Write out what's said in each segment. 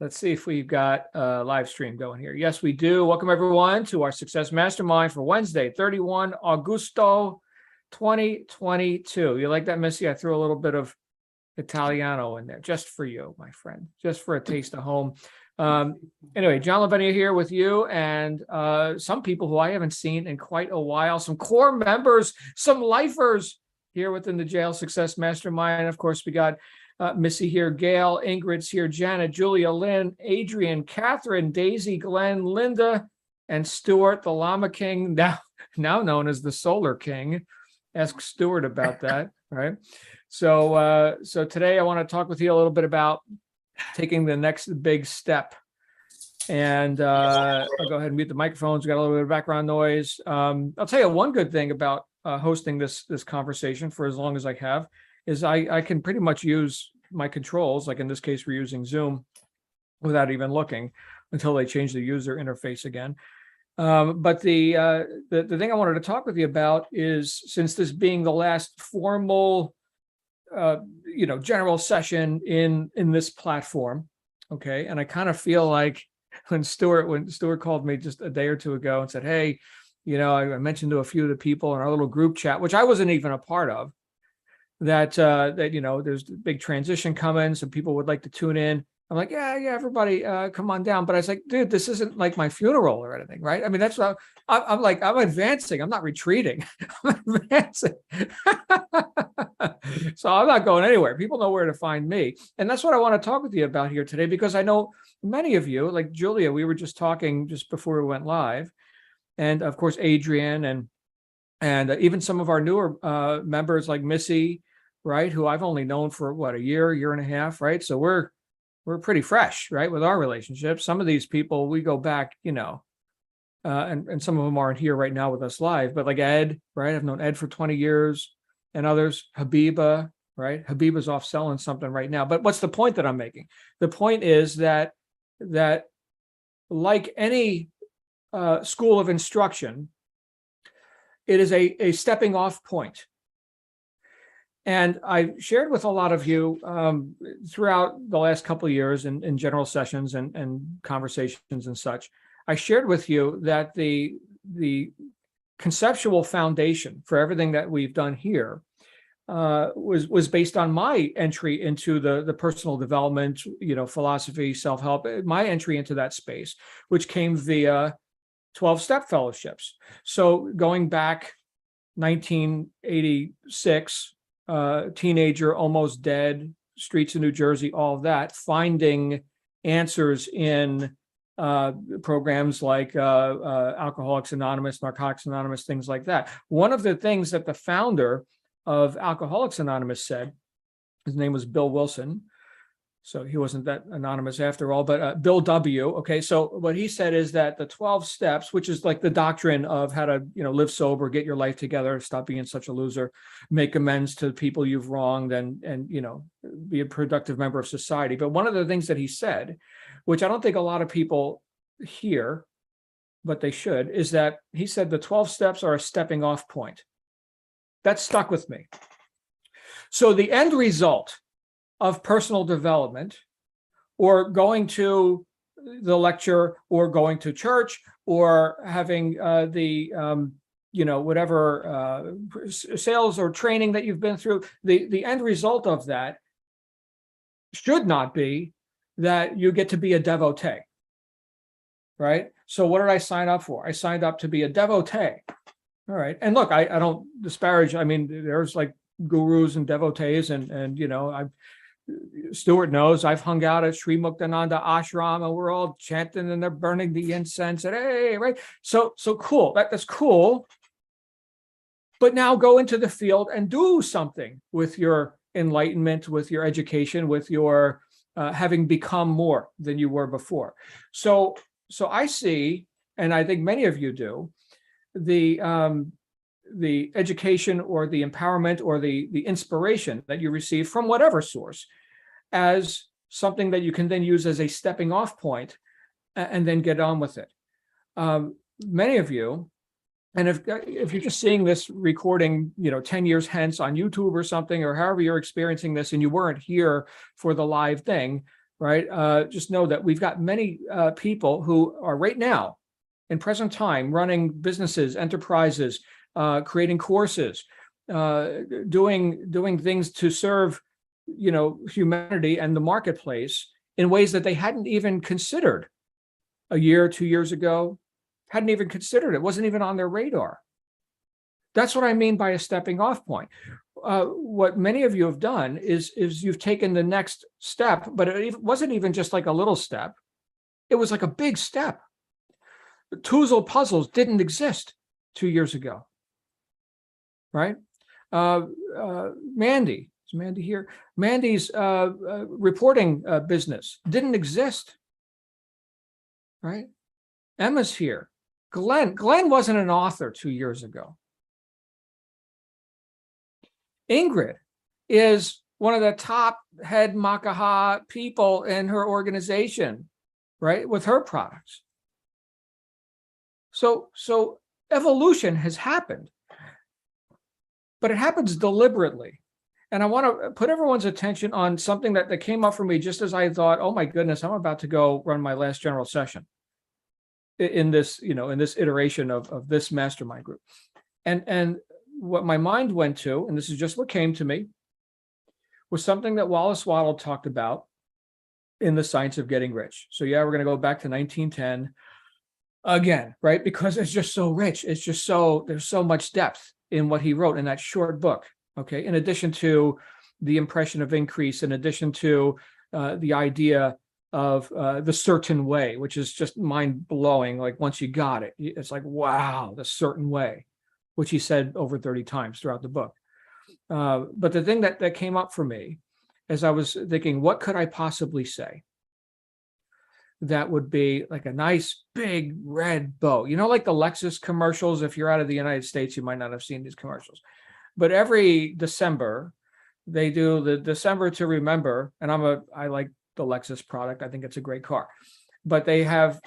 Let's see if we've got a live stream going here. Yes, we do. Welcome, everyone, to our Success Mastermind for Wednesday, 31 Augusto, 2022. You like that, Missy? I threw a little bit of Italiano in there just for you, my friend, just for a taste of home. Anyway, John Lavenia here with you and some people who I haven't seen in quite a while, some core members, some lifers here within the Jail Success Mastermind. Of course, we got Missy here, Gail, Ingrid's here, Janet, Julia, Lynn, Adrian, Catherine, Daisy, Glenn, Linda, and Stuart, the Llama King, now known as the Solar King. Ask Stuart about that, right? So today I want to talk with you a little bit about taking the next big step. And I'll go ahead and mute the microphones. We got a little bit of background noise. I'll tell you one good thing about hosting this conversation for as long as I have is I can pretty much use my controls, like in this case, we're using Zoom, without even looking until they change the user interface again. But the thing I wanted to talk with you about is, since this being the last formal, general session in this platform, okay, and I kind of feel like when Stuart called me just a day or two ago and said, hey, I mentioned to a few of the people in our little group chat, which I wasn't even a part of, that there's a big transition coming, so people would like to tune in. I'm like, yeah, everybody, come on down. But I was like, dude, this isn't like my funeral or anything, right? I mean, that's what I'm like. I'm advancing. I'm not retreating. I'm advancing. So I'm not going anywhere. People know where to find me, and that's what I want to talk with you about here today, because I know many of you, like Julia, we were just talking just before we went live, and of course Adrian and even some of our newer members like Missy, right, who I've only known for a year and a half, right? So we're pretty fresh, right, with our relationship. Some of these people we go back, and some of them aren't here right now with us live, but like Ed, right? I've known Ed for 20 years, and others, Habiba, right? Habiba's off selling something right now. But what's the point that I'm making? The point is that like any school of instruction, it is a stepping off point. And I shared with a lot of you throughout the last couple of years in general sessions and conversations and such, I shared with you that the conceptual foundation for everything that we've done here was based on my entry into the personal development, philosophy, self-help, my entry into that space, which came via 12-step fellowships. So going back 1986, teenager, almost dead, streets of New Jersey, all of that, finding answers in programs like Alcoholics Anonymous, Narcotics Anonymous, things like that. One of the things that the founder of Alcoholics Anonymous said, his name was Bill Wilson, so he wasn't that anonymous after all, but Bill W. Okay, so what he said is that the 12 steps, which is like the doctrine of how to, live sober, get your life together, stop being such a loser, make amends to the people you've wronged, and be a productive member of society. But one of the things that he said, which I don't think a lot of people hear, but they should, is that he said the 12 steps are a stepping off point. That stuck with me. So the end result of personal development, or going to the lecture, or going to church, or having whatever sales or training that you've been through, the end result of that should not be that you get to be a devotee, right? So what did I sign up for? I signed up to be a devotee. All right. And look, I don't disparage. I mean, there's like gurus and devotees, and Stuart knows I've hung out at Sri Muktananda ashram, and we're all chanting and they're burning the incense, and hey, right? So cool. That's cool. But now go into the field and do something with your enlightenment, with your education, with your having become more than you were before. So I see, and I think many of you do, the education or the empowerment or the inspiration that you receive from whatever source as something that you can then use as a stepping off point and then get on with it. Many of you, and if you're just seeing this recording, 10 years hence on YouTube or something, or however you're experiencing this, and you weren't here for the live thing, right? Just know that we've got many people who are right now in present time running businesses, enterprises, creating courses, doing things to serve, humanity and the marketplace in ways that they hadn't even considered a year, 2 years ago, hadn't even considered it, wasn't even on their radar. That's what I mean by a stepping off point. What many of you have done is you've taken the next step, but it wasn't even just like a little step. It was like a big step. Toozle puzzles didn't exist 2 years ago, right? Mandy, is Mandy here? Mandy's reporting business didn't exist, right? Emma's here. Glenn wasn't an author 2 years ago. Ingrid is one of the top head Makaha people in her organization, right, with her products. So evolution has happened, but it happens deliberately. And I want to put everyone's attention on something that came up for me just as I thought, oh my goodness, I'm about to go run my last general session in this, in this iteration of this mastermind group. And what my mind went to, and this is just what came to me, was something that Wallace Waddell talked about in The Science of Getting Rich. So yeah, we're going to go back to 1910 again, right? Because it's just so rich. It's just there's so much depth in what he wrote in that short book. Okay. In addition to the impression of increase, in addition to the idea of the certain way, which is just mind blowing. Like once you got it, it's like, wow, the certain way, which he said over 30 times throughout the book. But the thing that came up for me as I was thinking, what could I possibly say that would be like a nice big red bow? Like the Lexus commercials. If you're out of the United States, you might not have seen these commercials. But every December, they do the December to Remember. And I like the Lexus product. I think it's a great car. But they have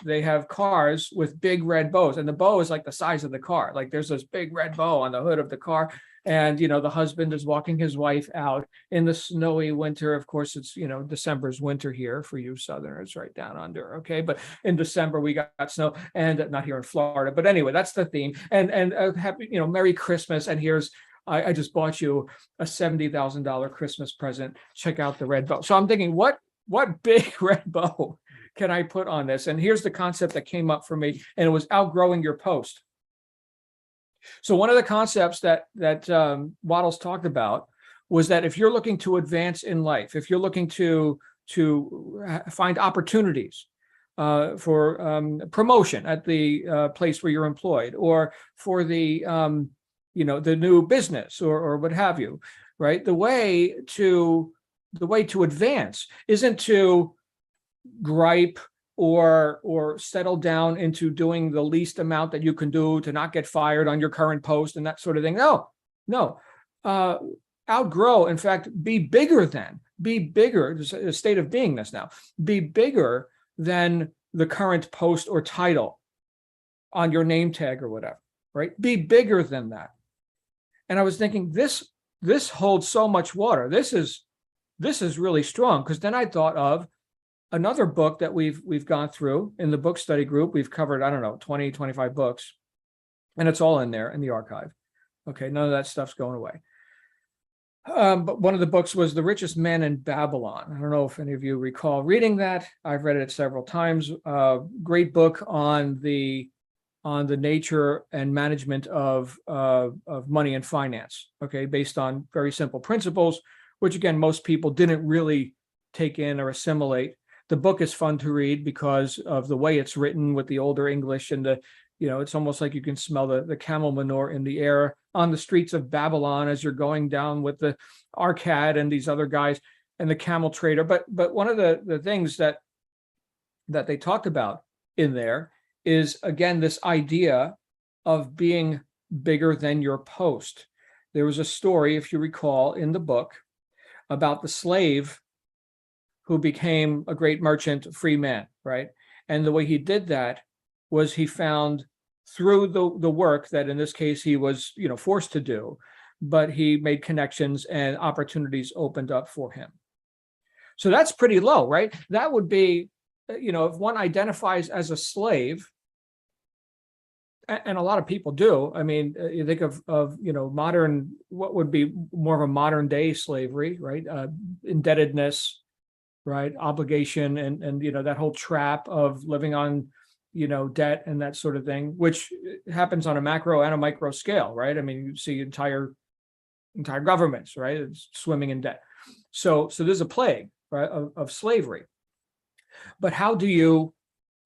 cars with big red bows, and the bow is like the size of the car. Like there's this big red bow on the hood of the car, and the husband is walking his wife out in the snowy winter. Of course, it's December's winter here for you Southerners, right down under. Okay, but in December we got snow, and not here in Florida. But anyway, that's the theme. And happy Merry Christmas. And here's I just bought you a $70,000 Christmas present. Check out the red bow. So I'm thinking, what big red bow can I put on this? And here's the concept that came up for me, and it was outgrowing your post. So one of the concepts that Waddell's talked about was that if you're looking to advance in life, if you're looking to find opportunities for promotion at the place where you're employed, or for the the new business or what have you, right? The way to advance isn't to gripe or settle down into doing the least amount that you can do to not get fired on your current post and that sort of thing. No. Outgrow, in fact, be bigger. There's a state of beingness now. Be bigger than the current post or title on your name tag or whatever, right? Be bigger than that. And I was thinking, this holds so much water. This is really strong, because then I thought of another book that we've gone through in the book study group. We've covered, 20, 25 books, and it's all in there in the archive. Okay, none of that stuff's going away. But one of the books was The Richest Man in Babylon. I don't know if any of you recall reading that. I've read it several times. Great book on the nature and management of money and finance. Okay, based on very simple principles, which again, most people didn't really take in or assimilate. The book is fun to read because of the way it's written with the older English, and it's almost like you can smell the camel manure in the air on the streets of Babylon as you're going down with the Arcad and these other guys and the camel trader. But one of the things that they talked about in there is, again, this idea of being bigger than your post. There was a story, if you recall, in the book about the slave who became a great merchant, free man, right? And the way he did that was he found, through the work that in this case he was forced to do, but he made connections and opportunities opened up for him. So that's pretty low, right? That would be, if one identifies as a slave, and a lot of people do. I mean, you think of modern, what would be more of a modern day slavery, right? Indebtedness, right? Obligation, and that whole trap of living on, debt and that sort of thing, which happens on a macro and a micro scale, right? I mean, you see entire governments, right? It's swimming in debt. So there's a plague, right, of slavery. But how do you,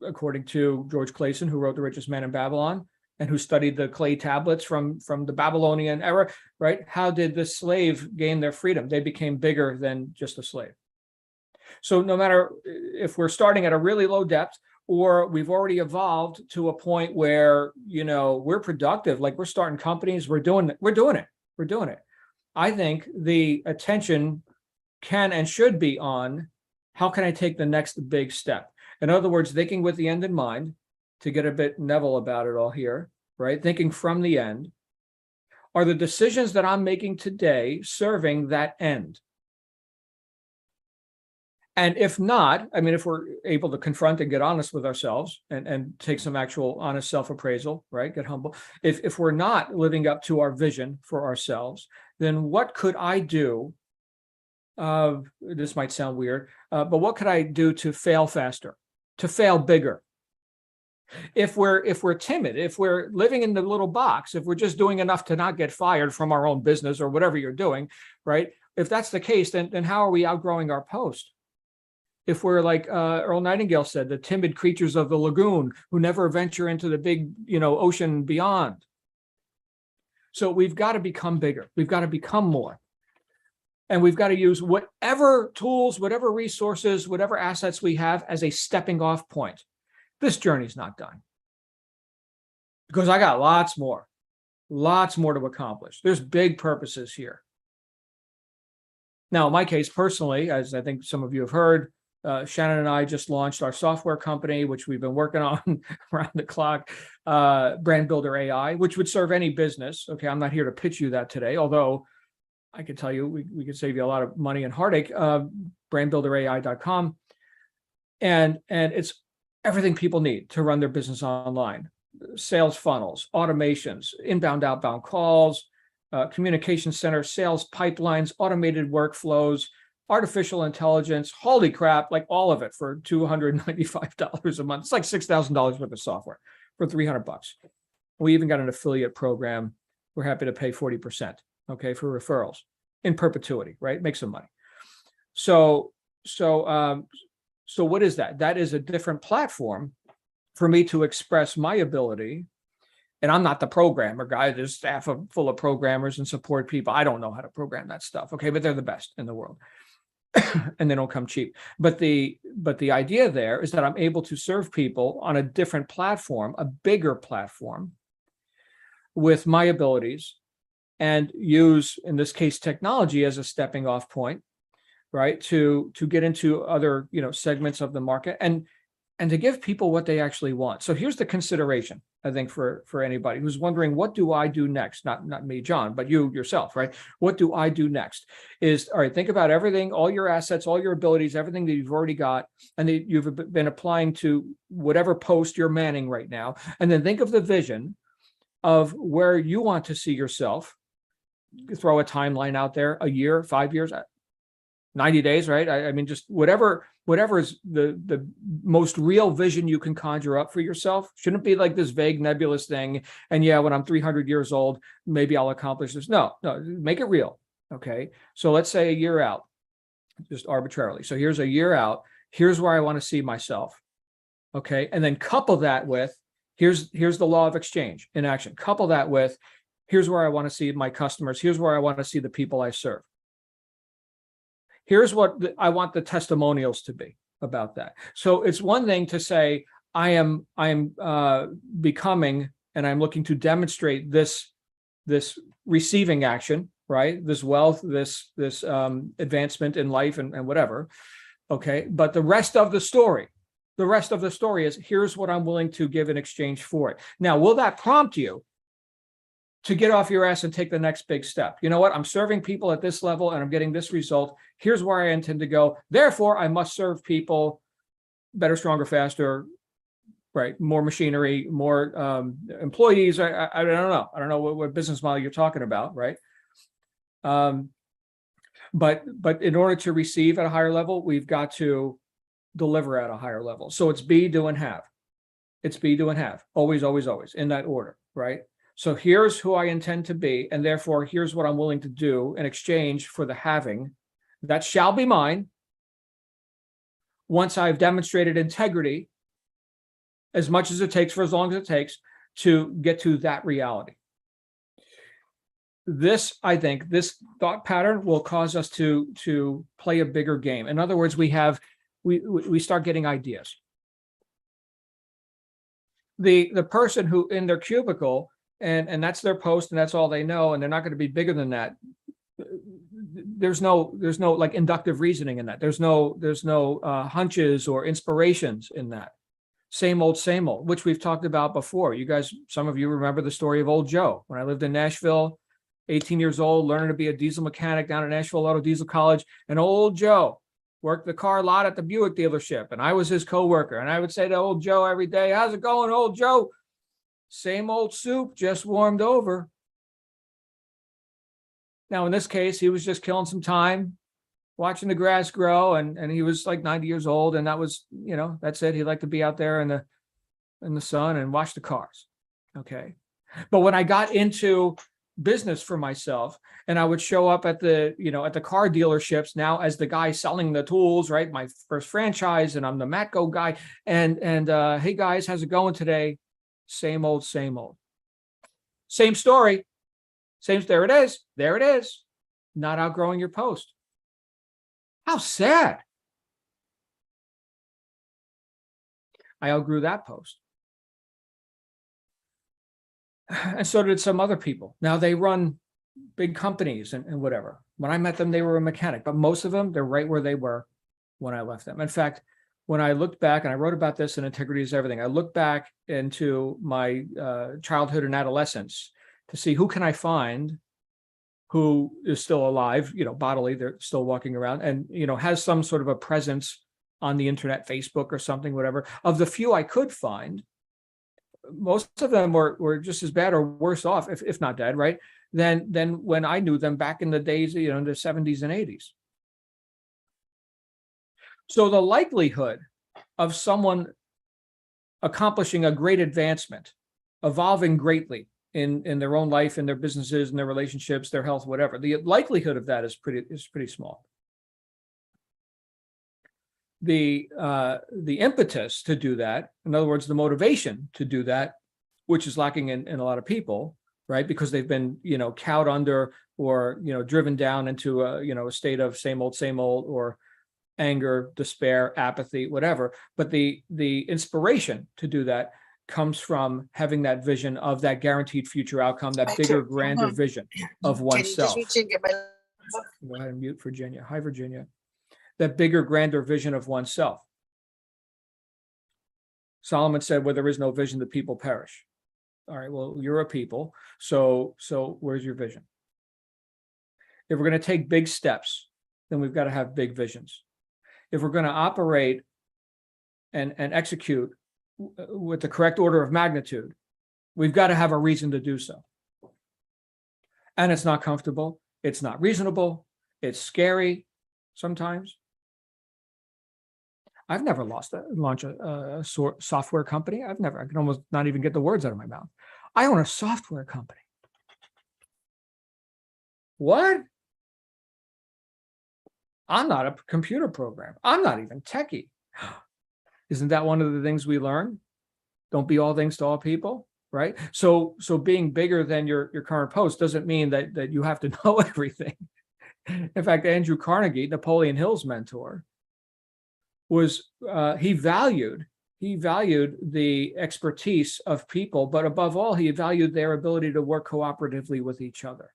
according to George Clayson, who wrote The Richest Man in Babylon and who studied the clay tablets from the Babylonian era, right? How did the slave gain their freedom? They became bigger than just a slave. So no matter if we're starting at a really low depth, or we've already evolved to a point where, we're productive, like we're starting companies, we're doing it. I think the attention can and should be on, how can I take the next big step? In other words, thinking with the end in mind, to get a bit Neville about it all here, right? Thinking from the end. Are the decisions that I'm making today serving that end? And if not, I mean, if we're able to confront and get honest with ourselves and take some actual honest self-appraisal, right? Get humble. If we're not living up to our vision for ourselves, then what could I do? This might sound weird, but what could I do to fail faster, to fail bigger? If we're timid, if we're living in the little box, if we're just doing enough to not get fired from our own business or whatever you're doing, right? If that's the case, then how are we outgrowing our post? If we're like Earl Nightingale said, the timid creatures of the lagoon who never venture into the big, ocean beyond. So we've got to become bigger. We've got to become more. And we've got to use whatever tools, whatever resources, whatever assets we have as a stepping off point. This journey's not done. Because I got lots more to accomplish. There's big purposes here. Now, in my case, personally, as I think some of you have heard, Shannon and I just launched our software company, which we've been working on around the clock, Brand Builder AI, which would serve any business. Okay, I'm not here to pitch you that today, although I can tell you we could save you a lot of money and heartache. Brandbuilderai.com, and it's everything people need to run their business online: sales funnels, automations, inbound, outbound calls, communication center, sales pipelines, automated workflows, artificial intelligence. Holy crap, like all of it for $295 a month. It's like $6,000 worth of software for $300. We even got an affiliate program. We're happy to pay 40%, okay, for referrals in perpetuity, right? Make some money. So what is that? That is a different platform for me to express my ability. And I'm not the programmer guy. There's staff full of programmers and support people. I don't know how to program that stuff, okay, but they're the best in the world. And they don't come cheap. But the idea there is that I'm able to serve people on a different platform, a bigger platform, with my abilities, and use, in this case, technology as a stepping off point, right, to get into other segments of the market and to give people what they actually want. So here's the consideration, I think, for anybody who's wondering, what do I do next? Not me, John, but you yourself, right? What do I do next? Is, all right, think about everything, all your assets, all your abilities, everything that you've already got, and that you've been applying to whatever post you're manning right now. And then think of the vision of where you want to see yourself. Throw a timeline out there, a year, 5 years, 90 days, right? I mean, just whatever is the most real vision you can conjure up for yourself. Shouldn't be like this vague, nebulous thing. And yeah, when I'm 300 years old, maybe I'll accomplish this. No, make it real. Okay. So let's say a year out, just arbitrarily. So here's a year out. Here's where I want to see myself. Okay. And then couple that with, here's the law of exchange in action. Couple that with, here's where I want to see my customers. Here's where I want to see the people I serve. Here's what I want the testimonials to be about that. So it's one thing to say, I am becoming, and I'm looking to demonstrate this receiving action, right? This wealth, this advancement in life and whatever. Okay. But the rest of the story is, here's what I'm willing to give in exchange for it. Now, will that prompt you to get off your ass and take the next big step. You know what? I'm serving people at this level and I'm getting this result. Here's where I intend to go. Therefore, I must serve people better, stronger, faster, right? More machinery, more employees. I don't know. I don't know what business model you're talking about, right? But in order to receive at a higher level, we've got to deliver at a higher level. So it's be, do, and have. It's be, do, and have. Always, always, always in that order, right? So here's who I intend to be, and therefore here's what I'm willing to do in exchange for the having that shall be mine once I've demonstrated integrity as much as it takes for as long as it takes to get to that reality. This, I think, this thought pattern will cause us to play a bigger game. In other words, we start getting ideas. The person who in their cubicle and that's their post and that's all they know, and they're not going to be bigger than that. There's no like inductive reasoning in that. There's no hunches or inspirations in that. Same old, which we've talked about before. You guys, some of you remember the story of old Joe. When I lived in Nashville, 18 years old, learning to be a diesel mechanic down at Nashville Auto Diesel College, and old Joe worked the car lot at the Buick dealership, and I was his co-worker. And I would say to old Joe every day, "How's it going, old Joe?" "Same old soup, just warmed over." Now, in this case, he was just killing some time, watching the grass grow, and he was like 90 years old, and that was, that's it. He liked to be out there in the sun and watch the cars. Okay. But when I got into business for myself, and I would show up at the car dealerships now as the guy selling the tools, right? My first franchise, and I'm the Matco guy, and hey guys, how's it going today? Same old, same story. There it is. Not outgrowing your post. How sad. I outgrew that post. And so did some other people. Now they run big companies and whatever. When I met them, they were a mechanic, but most of them, they're right where they were when I left them. In fact, when I looked back, and I wrote about this in Integrity is Everything, I looked back into my childhood and adolescence to see who can I find who is still alive, bodily, they're still walking around, and, has some sort of a presence on the internet, Facebook or something, whatever. Of the few I could find, most of them were just as bad or worse off, if not dead, right, than when I knew them back in the days, in the 70s and 80s. So the likelihood of someone accomplishing a great advancement, evolving greatly in their own life, in their businesses, in their relationships, their health, whatever, the likelihood of that is pretty small. The impetus to do that, in other words, the motivation to do that, which is lacking in a lot of people, right? Because they've been, cowed under or, driven down into a state of same old, or anger, despair, apathy, whatever. But the inspiration to do that comes from having that vision of that guaranteed future outcome, that bigger, grander vision of oneself. Go ahead and mute Virginia. Hi, Virginia. That bigger, grander vision of oneself. Solomon said, where there is no vision, the people perish. All right, well, you're a people. So where's your vision? If we're going to take big steps, then we've got to have big visions. If we're going to operate and execute with the correct order of magnitude, we've got to have a reason to do so. And it's not comfortable. It's not reasonable. It's scary sometimes. I've never launched a software company. I can almost not even get the words out of my mouth. I own a software company. What? I'm not a computer programmer. I'm not even techie. Isn't that one of the things we learn? Don't be all things to all people, right? So being bigger than your current post doesn't mean that you have to know everything. In fact, Andrew Carnegie, Napoleon Hill's mentor, was he valued the expertise of people, but above all, he valued their ability to work cooperatively with each other.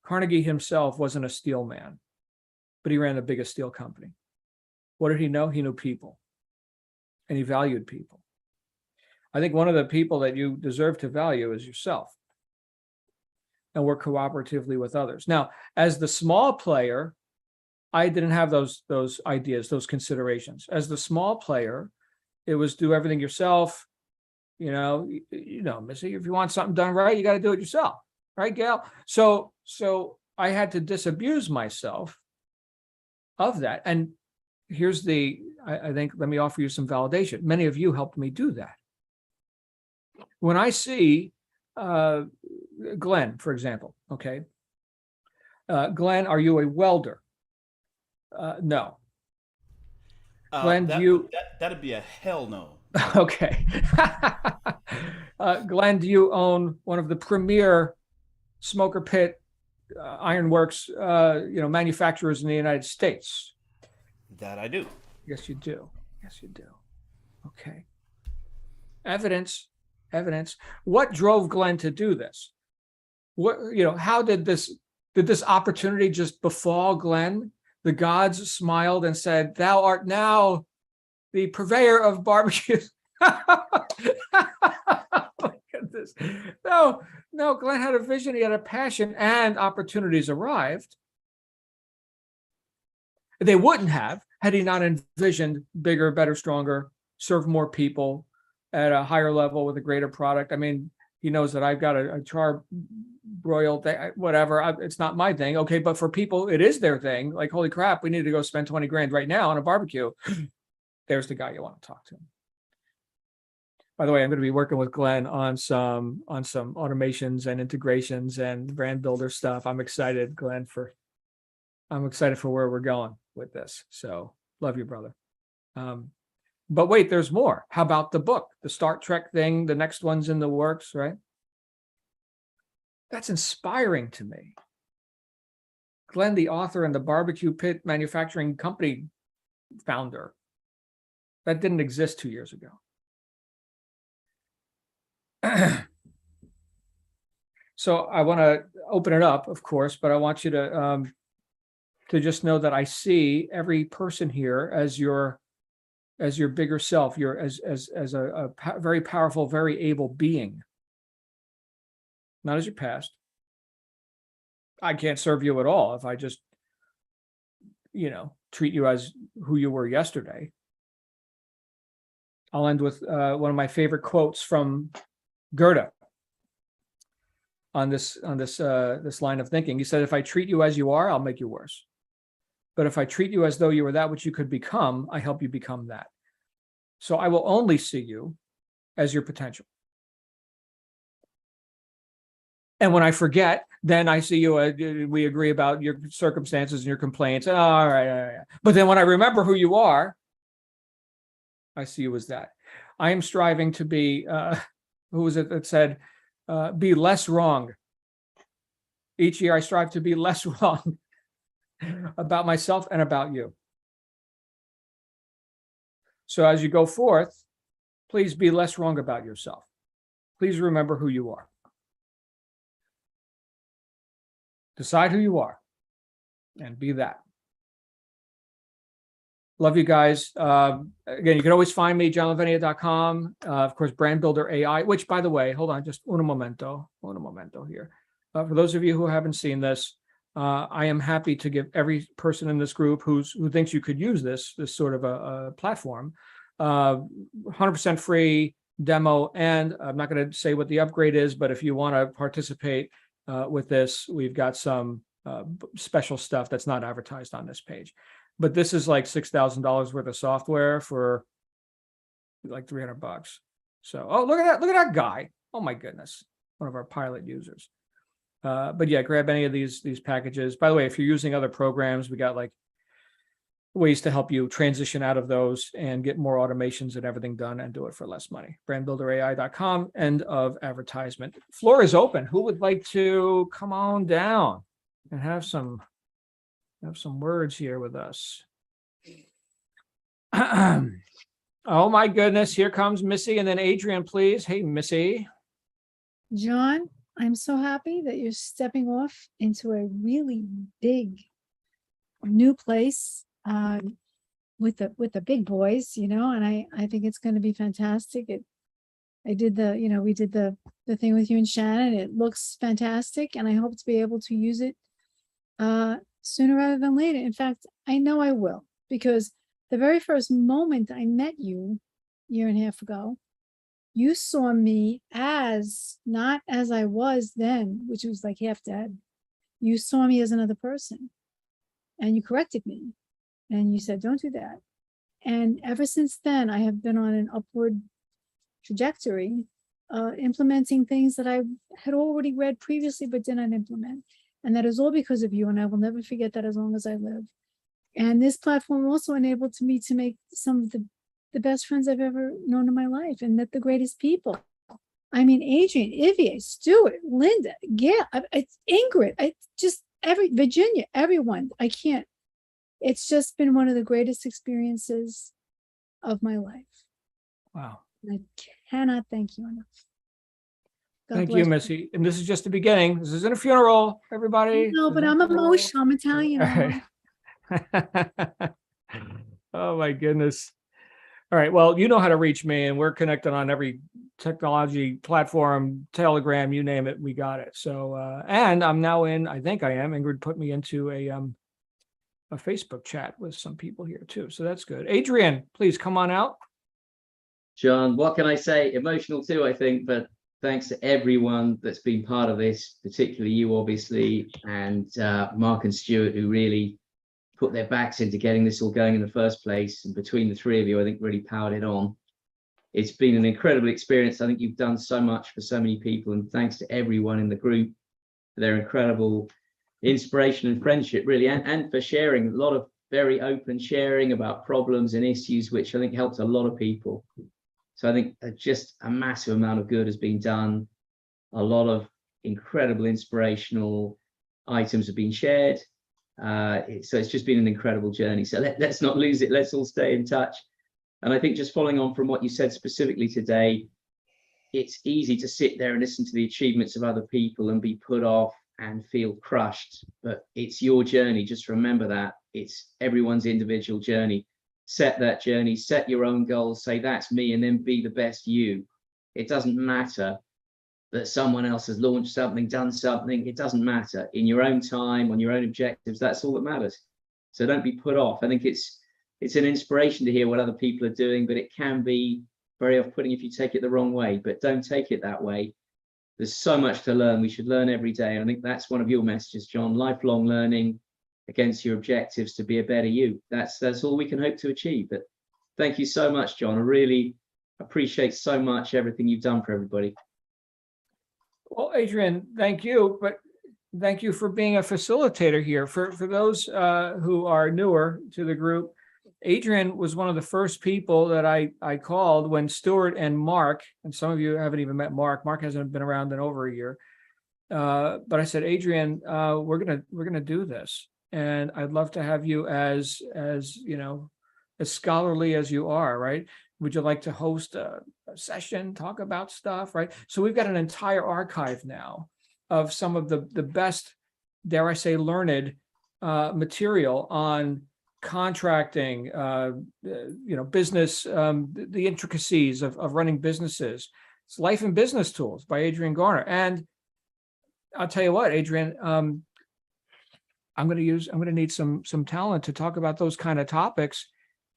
Carnegie himself wasn't a steel man, but he ran the biggest steel company. What did he know? He knew people, and he valued people. I think one of the people that you deserve to value is yourself. and work cooperatively with others. Now, as the small player, I didn't have those ideas, those considerations. As the small player, it was do everything yourself. Missy, if you want something done right, you got to do it yourself, right, Gail? So I had to disabuse myself of that. And here's I think, let me offer you some validation. Many of you helped me do that. When I see Glenn, for example, okay, Glenn, are you a welder? No. Glenn, That'd be a hell no. Okay. Glenn, do you own one of the premier smoker pit ironworks, manufacturers in the United States? That I do. Yes, you do. Yes, you do. Okay. Evidence. What drove Glenn to do this? How did this opportunity just befall Glenn? The gods smiled and said, "Thou art now the purveyor of barbecues." Oh my goodness. No, Glenn had a vision, he had a passion, and opportunities arrived. They wouldn't have had he not envisioned bigger, better, stronger, serve more people at a higher level with a greater product. I mean, he knows that I've got a char-broiled thing, whatever. It's not my thing. Okay, but for people, it is their thing. Like, holy crap, we need to go spend 20 grand right now on a barbecue. There's the guy you want to talk to. By the way, I'm going to be working with Glenn on some automations and integrations and brand builder stuff. I'm excited, Glenn, I'm excited for where we're going with this. So love you, brother. But wait, there's more. How about the book, the Star Trek thing? The next one's in the works, right? That's inspiring to me. Glenn, the author and the barbecue pit manufacturing company founder, that didn't exist 2 years ago. So I want to open it up, of course, but I want you to just know that I see every person here as your bigger self. You're as a very powerful, very able being, not as your past. I can't serve you at all if I just, treat you as who you were yesterday. I'll end with one of my favorite quotes from Goethe on this line of thinking. He said, "If I treat you as you are, I'll make you worse. But if I treat you as though you were that which you could become, I help you become that. So I will only see you as your potential. And when I forget, then I see you, we agree about your circumstances and your complaints. Oh, all right. But then when I remember who you are, I see you as that. I am striving to be, who was it that said, be less wrong. Each year I strive to be less wrong about myself and about you. So as you go forth, please be less wrong about yourself. Please remember who you are. Decide who you are and be that. Love you guys. Again, you can always find me, johnlavenia.com. Of course, Brand Builder AI, which, by the way, hold on, just un momento here. For those of you who haven't seen this, I am happy to give every person in this group who thinks you could use this sort of a platform, 100% free demo. And I'm not going to say what the upgrade is, but if you want to participate with this, we've got some special stuff that's not advertised on this page. But this is like $6,000 worth of software for like $300. So, oh, look at that guy. Oh my goodness, one of our pilot users. But yeah, grab any of these packages. By the way, if you're using other programs, we got like ways to help you transition out of those and get more automations and everything done and do it for less money. Brandbuilderai.com. End of advertisement. Floor is open. Who would like to come on down and have some words here with us? Oh my goodness, here comes Missy and then Adrian, please. Hey, Missy. John, I'm so happy that you're stepping off into a really big new place with the big boys, and I think it's going to be fantastic. I did we did the thing with you and Shannon. It looks fantastic, and I hope to be able to use it sooner rather than later. In fact, I know I will, because the very first moment I met you, a year and a half ago, you saw me as not as I was then, which was like half dead. You saw me as another person, and you corrected me, and you said, don't do that. And ever since then, I have been on an upward trajectory, implementing things that I had already read previously but did not implement. And that is all because of you, and I will never forget that as long as I live. And this platform also enabled me to make some of the best friends I've ever known in my life, and met the greatest people. I mean, Adrian, Ivier, Stuart, Linda, Gail, Ingrid, Virginia, everyone. It's just been one of the greatest experiences of my life. Wow. I cannot thank you enough. God Thank bless you, Missy. And this is just the beginning. This isn't a funeral, everybody. No, This but isn't I'm a funeral. emotional. I'm Italian. All right. Oh my goodness. All right. Well, you know how to reach me, and we're connected on every technology platform, Telegram, you name it, we got it. So, and I'm now I think I am, Ingrid put me into a Facebook chat with some people here too. So that's good. Adrian, please come on out. John, what can I say? Emotional too, I think, but thanks to everyone that's been part of this, particularly you, obviously, and Mark and Stuart, who really put their backs into getting this all going in the first place. And between the three of you, I think really powered it on. It's been an incredible experience. I think you've done so much for so many people, and thanks to everyone in the group for their incredible inspiration and friendship, really, and for sharing a lot of very open sharing about problems and issues, which I think helped a lot of people. So I think just a massive amount of good has been done. A lot of incredible inspirational items have been shared. So it's just been an incredible journey. So let's not lose it. Let's all stay in touch. And I think just following on from what you said specifically today, it's easy to sit there and listen to the achievements of other people and be put off and feel crushed. But it's your journey. Just remember that. It's everyone's individual journey. Set that journey, set your own goals, say that's me, and then be the best you. It doesn't matter that someone else has launched something, done something. It doesn't matter. In your own time, on your own objectives, that's all that matters. So don't be put off. I think it's an inspiration to hear what other people are doing, but it can be very off-putting if you take it the wrong way. But don't take it that way. There's so much to learn. We should learn every day. And I think that's one of your messages, John. Lifelong learning against your objectives to be a better you. That's all we can hope to achieve. But thank you so much, John. I really appreciate so much everything you've done for everybody. Well, Adrian, thank you, but thank you for being a facilitator here. For those who are newer to the group, Adrian was one of the first people that I called when Stuart and Mark, and some of you haven't even met Mark. Mark hasn't been around in over a year. But I said, Adrian, we're gonna do this, and I'd love to have you as you know, as scholarly as you are, right? Would you like to host a session, talk about stuff, right? So we've got an entire archive now of some of the best, dare I say, learned material on contracting, you know, business, the intricacies of running businesses. It's Life and Business Tools by Adrian Garner. And I'll tell you what, Adrian, I'm going to need some talent to talk about those kind of topics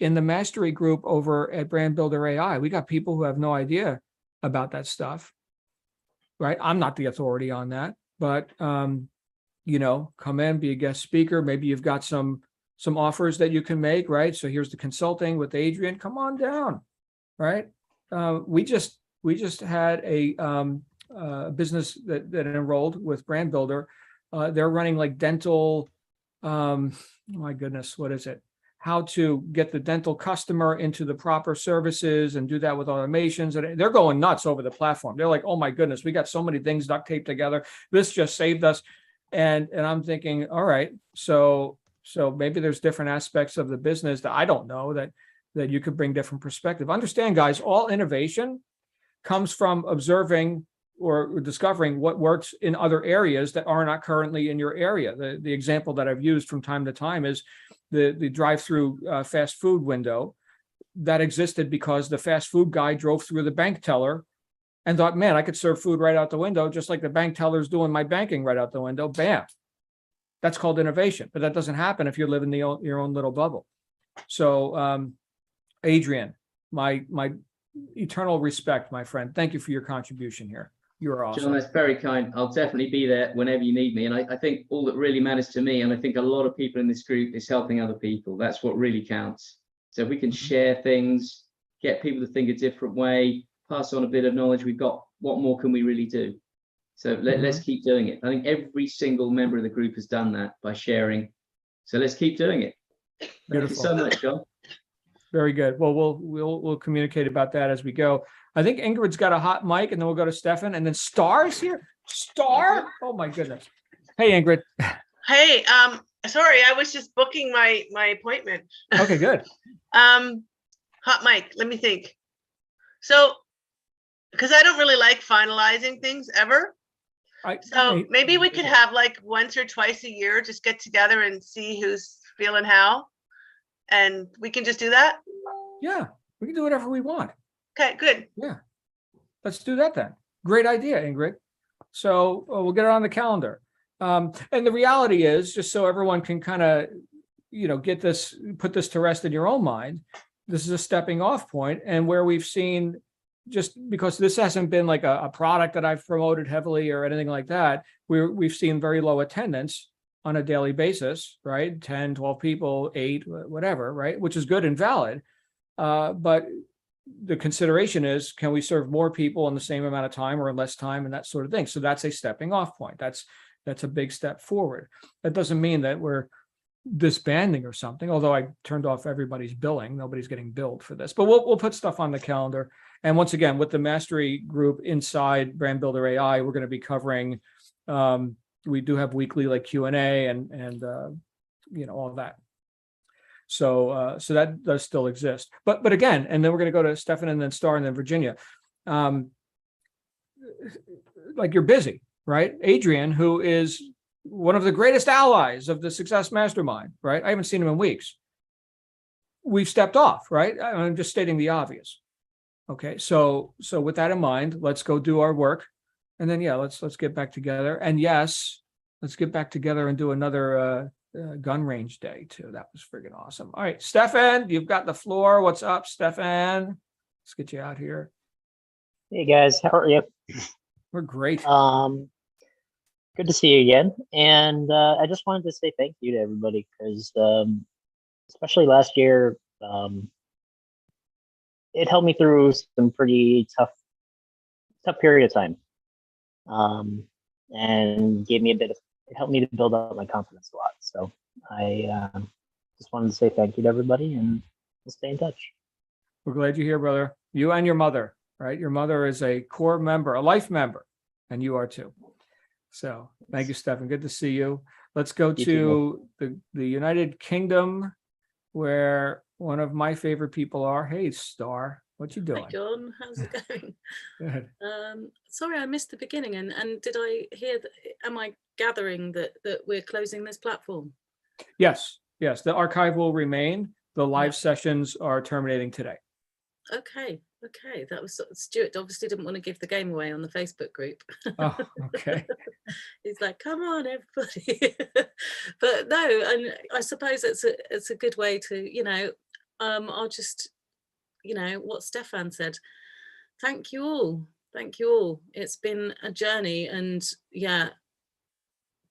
in the mastery group over at Brand Builder AI. We got people who have no idea about that stuff, right? I'm not the authority on that, but you know, come in, be a guest speaker. Maybe you've got some offers that you can make, right? So here's the consulting with Adrian. Come on down, right? We just had a business that enrolled with Brand Builder. They're running like dental. Oh my goodness, what is it? How to get the dental customer into the proper services and do that with automations. And they're going nuts over the platform. They're like, oh my goodness, we got so many things duct taped together. This just saved us. And I'm thinking, all right, so maybe there's different aspects of the business that I don't know that you could bring different perspective. Understand, guys, all innovation comes from observing or discovering what works in other areas that are not currently in your area. The example that I've used from time to time is the drive-through fast food window that existed because the fast food guy drove through the bank teller and thought, man, I could serve food right out the window, just like the bank teller's doing my banking right out the window. Bam. That's called innovation, but that doesn't happen if you live in your own little bubble. So, Adrian, my eternal respect, my friend. Thank you for your contribution here. You're awesome. John, that's very kind. I'll definitely be there whenever you need me. And I think all that really matters to me, and I think a lot of people in this group, is helping other people. That's what really counts. So if we can share things, get people to think a different way, pass on a bit of knowledge we've got, what more can we really do? So let's keep doing it. I think every single member of the group has done that by sharing. So let's keep doing it. Thank you so much, John. Very good. Well, we'll communicate about that as we go. I think Ingrid's got a hot mic, and then we'll go to Stefan, and then Star's here. Star? Oh my goodness. Hey, Ingrid. Hey, sorry, I was just booking my appointment. Okay, good. Hot mic, let me think. So, because I don't really like finalizing things ever. So maybe we could have like once or twice a year, just get together and see who's feeling how. And we can just do that? Yeah, we can do whatever we want. Okay, good. Yeah, let's do that then. Great idea, Ingrid. So we'll get it on the calendar. And the reality is, just so everyone can kind of, get this, put this to rest in your own mind, this is a stepping off point, and where we've seen, just because this hasn't been like a product that I've promoted heavily or anything like that, we've seen very low attendance on a daily basis, right? 10, 12 people, 8, whatever, right? Which is good and valid. But the consideration is, can we serve more people in the same amount of time or in less time, and that sort of thing. So that's a stepping off point. That's a big step forward. That doesn't mean that we're disbanding or something, although I turned off everybody's billing. Nobody's getting billed for this, but we'll put stuff on the calendar. And once again, with the mastery group inside Brand Builder AI, we're going to be covering, we do have weekly like Q&A and all of that. So that does still exist. But again, and then we're going to go to Stefan and then Star and then Virginia. Like, you're busy, right? Adrian, who is one of the greatest allies of the Success Mastermind, right? I haven't seen him in weeks. We've stepped off, right? I'm just stating the obvious. Okay, so with that in mind, let's go do our work. And then, let's get back together. And yes, let's get back together and do another gun range day too. That was friggin' awesome. All right, Stefan, you've got the floor. What's up, Stefan? Let's get you out here. Hey guys, how are you? We're great. Good to see you again. And I just wanted to say thank you to everybody, because especially last year, it helped me through some pretty tough period of time. And gave me it helped me to build up my confidence a lot. So I just wanted to say thank you to everybody, and we'll stay in touch. We're glad you're here, brother. You and your mother, right? Your mother is a core member, a life member, and you are too. So thank you, Stefan. Good to see you. Let's go to the United Kingdom, where one of my favorite people are. Hey, Star, what you doing? Hi, John. How's it going? Good. Sorry, I missed the beginning. And did I hear that? Am I gathering that we're closing this platform? Yes. The archive will remain. The live sessions are terminating today. Okay. That was Stuart. Obviously, didn't want to give the game away on the Facebook group. Oh, okay. He's like, "Come on, everybody!" But no, and I suppose it's a good way to, I'll just, what Stefan said. Thank you all. It's been a journey, and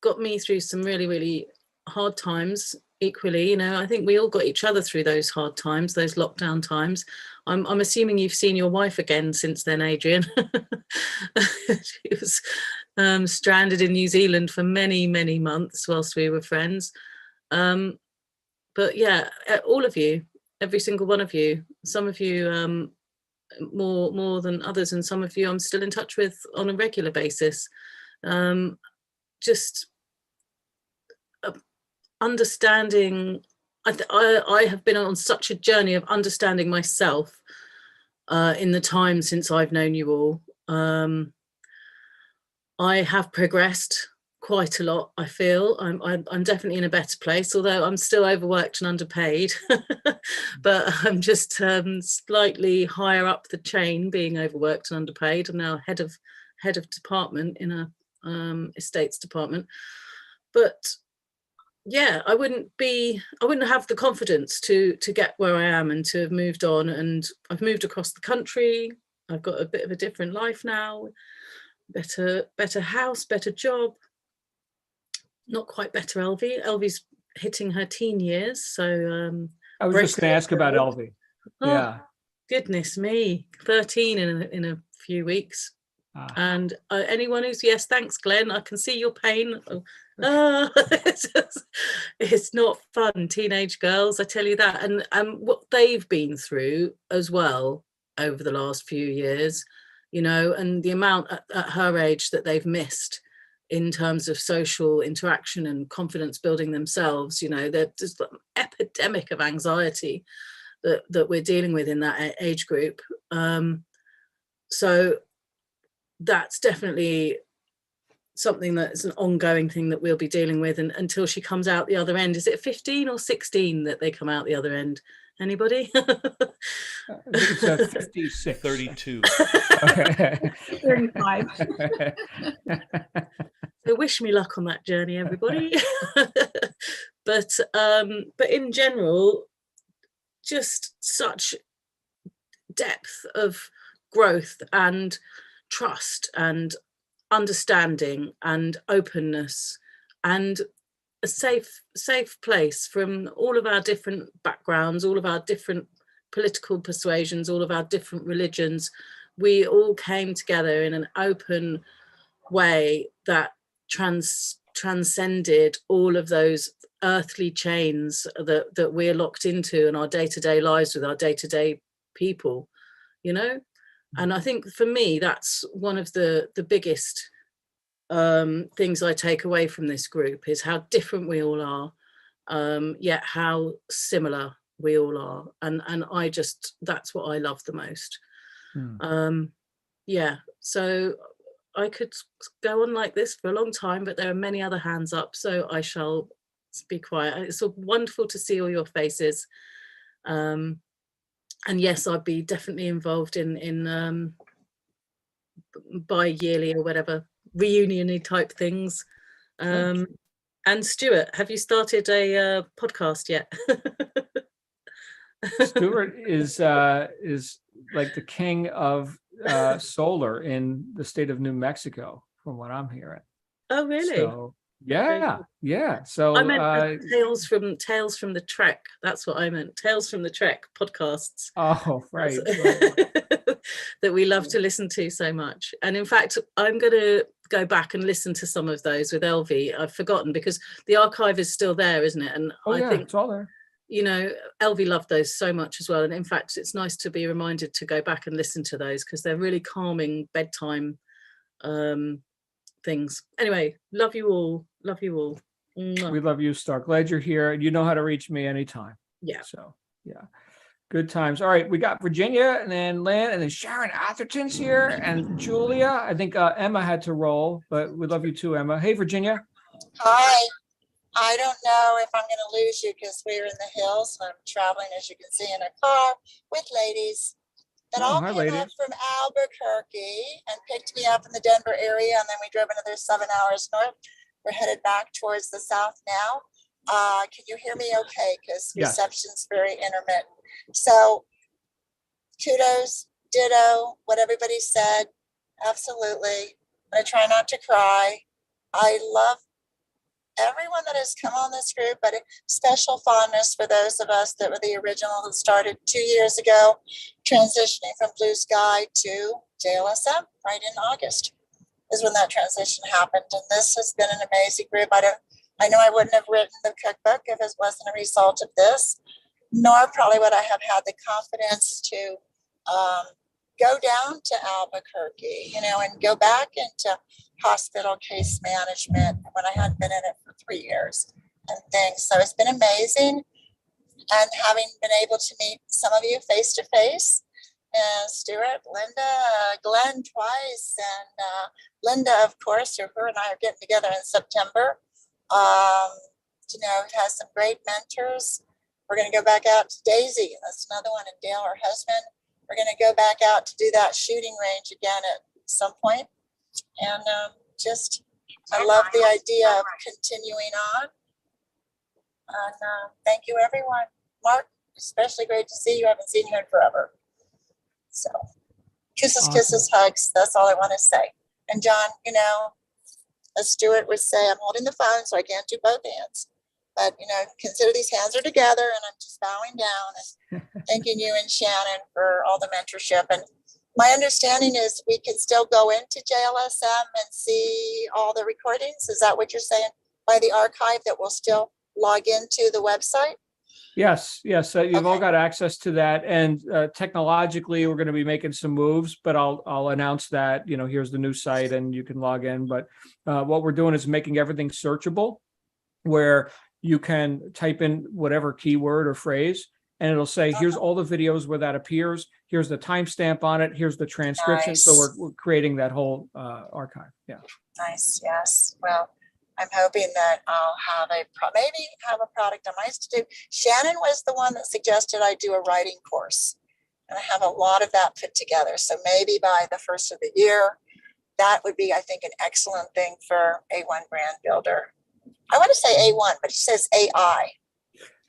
got me through some really, really hard times. Equally, I think we all got each other through those hard times, those lockdown times. I'm assuming you've seen your wife again since then, Adrian. She was stranded in New Zealand for many, many months whilst we were friends. But all of you, every single one of you, some of you more than others, and some of you I'm still in touch with on a regular basis. Just understanding. I have been on such a journey of understanding myself in the time since I've known you all. I have progressed quite a lot. I feel I'm definitely in a better place, although I'm still overworked and underpaid. But I'm just slightly higher up the chain, being overworked and underpaid. I'm now head of department in a estates department. But yeah, I wouldn't have the confidence to get where I am and to have moved on. And I've moved across the country. I've got a bit of a different life now, better house, better job. Not quite better Elvie. Elvie's hitting her teen years, so I was just going to ask about Elvie. Oh, yeah. Goodness me, 13 in a few weeks. And anyone who's, yes, thanks, Glenn. I can see your pain. It's not fun, teenage girls, I tell you that. And what they've been through as well over the last few years, you know, and the amount at her age that they've missed in terms of social interaction and confidence building themselves. You know, there's just an epidemic of anxiety that we're dealing with in that age group. So that's definitely something that's an ongoing thing that we'll be dealing with until she comes out the other end. Is it 15 or 16 that they come out the other end? Anybody? I think it's 56. 32. Okay. 35. So wish me luck on that journey, everybody. But in general, just such depth of growth and trust and understanding and openness and a safe place from all of our different backgrounds, all of our different political persuasions, all of our different religions. We all came together in an open way that transcended all of those earthly chains that we're locked into in our day-to-day lives with our day-to-day people, you know. And I think for me, that's one of the biggest things I take away from this group is how different we all are, yet how similar we all are. And I just, that's what I love the most. Yeah, so I could go on like this for a long time, but there are many other hands up, so I shall be quiet. It's so wonderful to see all your faces. And yes, I'd be definitely involved in bi-yearly or whatever reunion-y type things. And Stuart, have you started a podcast yet? Stuart is like the king of solar in the state of New Mexico, from what I'm hearing. Oh, really? So, yeah. So I meant Tales from the Trek. That's what I meant. Tales from the Trek podcasts. Oh, right. That we love to listen to so much. And in fact, I'm going to go back and listen to some of those with Elvie. I've forgotten because the archive is still there, isn't it? And I think it's all there. You know, Elvie loved those so much as well. And in fact, it's nice to be reminded to go back and listen to those because they're really calming bedtime things. Anyway, love you all. Love you all. Mwah. We love you, Star. Glad you're here. You know how to reach me anytime. Yeah. So, yeah. Good times. All right. We got Virginia and then Lynn and then Sharon Atherton's here and Julia. I think Emma had to roll, but we love you too, Emma. Hey, Virginia. Hi. I don't know if I'm going to lose you because we're in the hills. I'm traveling, as you can see, in a car with ladies that all came up from Albuquerque and picked me up in the Denver area. And then we drove another 7 hours north. We're headed back towards the south now. Can you hear me okay? Because reception's very intermittent. So kudos, ditto, what everybody said. Absolutely. I'm going to try not to cry. I love everyone that has come on this group, but a special fondness for those of us that were the original that started 2 years ago, transitioning from Blue Sky to JLSM right in August is when that transition happened. And this has been an amazing group. I know I wouldn't have written the cookbook if it wasn't a result of this, nor probably would I have had the confidence to go down to Albuquerque, you know, and go back into hospital case management when I hadn't been in it for 3 years and things. So it's been amazing. And having been able to meet some of you face to face and Stuart, Linda, Glenn twice, and Linda, of course, her and I are getting together in September. You know, has some great mentors. We're going to go back out to Daisy. That's another one, and Dale, her husband. We're going to go back out to do that shooting range again at some point. And I love the idea of continuing on. And thank you, everyone. Mark, especially great to see you. I haven't seen you in forever. So kisses, Awesome. Kisses, hugs. That's all I want to say. And John, you know, as Stuart would say, I'm holding the phone, so I can't do both hands. But, you know, consider these hands are together, and I'm just bowing down and thanking you and Shannon for all the mentorship. And my understanding is we can still go into JLSM and see all the recordings. Is that what you're saying? By the archive that will still log into the website? Yes. You've all got access to that. And technologically, we're going to be making some moves, but I'll announce that, you know, here's the new site and you can log in. But what we're doing is making everything searchable, where you can type in whatever keyword or phrase, and it'll say, here's all the videos where that appears. Here's the timestamp on it. Here's the transcription. Nice. So we're creating that whole archive. Yeah. Nice. Yes. Well, I'm hoping that I'll have maybe have a product on my institute. Shannon was the one that suggested I do a writing course, and I have a lot of that put together. So maybe by the first of the year, that would be, I think, an excellent thing for A1 Brand Builder. I want to say A1, but it says AI.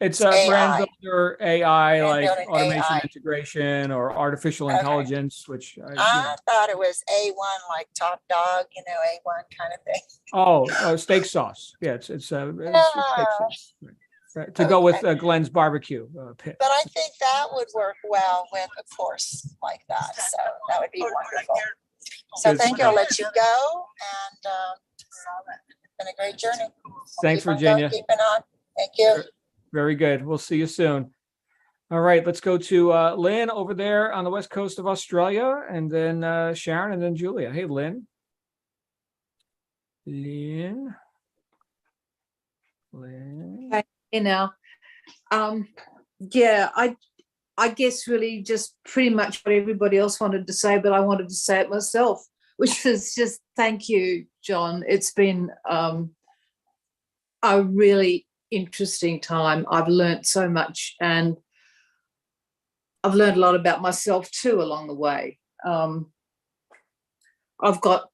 It's a brand builder, AI, Brand like building automation AI. integration or artificial Okay. intelligence, which I thought it was A1, like top dog, you know, A1 kind of thing. Oh, steak sauce. Yeah, it's steak sauce. Right. To go with Glenn's barbecue pit. But I think that would work well with a course like that. So that would be wonderful. So Good thank you. I'll stuff. let you go. And it's been a great journey. Thanks, Keep on Virginia. going, keeping on. Thank you. Very good. We'll see you soon. All right, let's go to Lynn over there on the west coast of Australia, and then Sharon, and then Julia. Hey, Lynn. Lynn. You know, yeah, I guess really just pretty much what everybody else wanted to say, but I wanted to say it myself, which was just thank you, John. It's been a really interesting time. I've learned so much, and I've learned a lot about myself too along the way. I've got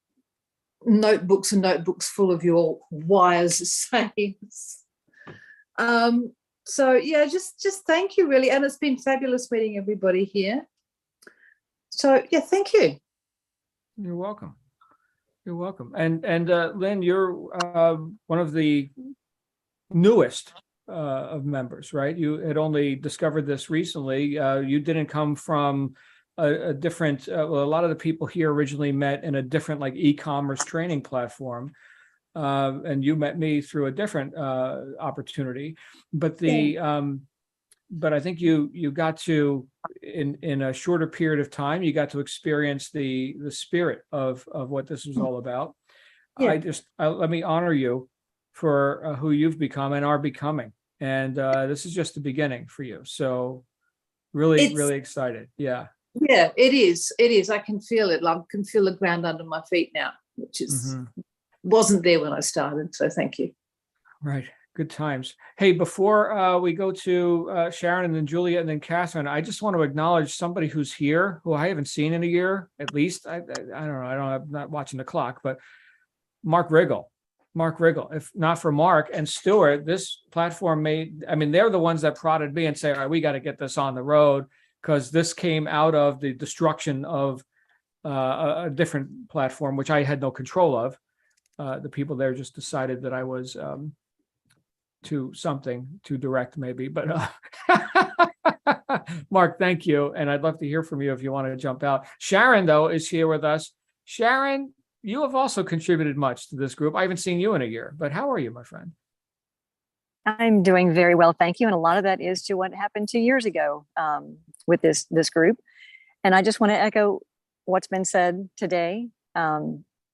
notebooks and notebooks full of your wise sayings. So yeah, just thank you really, and it's been fabulous meeting everybody here. So yeah, thank you. You're welcome. You're welcome. And Lynn, you're one of the newest of members, right? You had only discovered this recently. You didn't come from a different, well, a lot of the people here originally met in a different like e-commerce training platform. And you met me through a different opportunity, but but I think you got to in a shorter period of time, you got to experience the spirit of what this was all about. Yeah. Let me honor you for who you've become and are becoming, and this is just the beginning for you. So really excited. Yeah. Yeah, it is. I can feel it. I can feel the ground under my feet now, which is. Wasn't there when I started, so thank you. Right, good times. Hey, before we go to Sharon and then Julia and then Catherine, I just want to acknowledge somebody who's here who I haven't seen in a year, at least. I don't know. I'm not watching the clock, but Mark Riggle. If not for Mark and Stuart, this platform they're the ones that prodded me and say, all right, we got to get this on the road, because this came out of the destruction of a different platform, which I had no control of. The people there just decided that I was too direct, maybe. But Mark, thank you. And I'd love to hear from you if you want to jump out. Sharon, though, is here with us. Sharon, you have also contributed much to this group. I haven't seen you in a year, but how are you, my friend? I'm doing very well, thank you. And a lot of that is to what happened 2 years ago with this group. And I just want to echo what's been said today.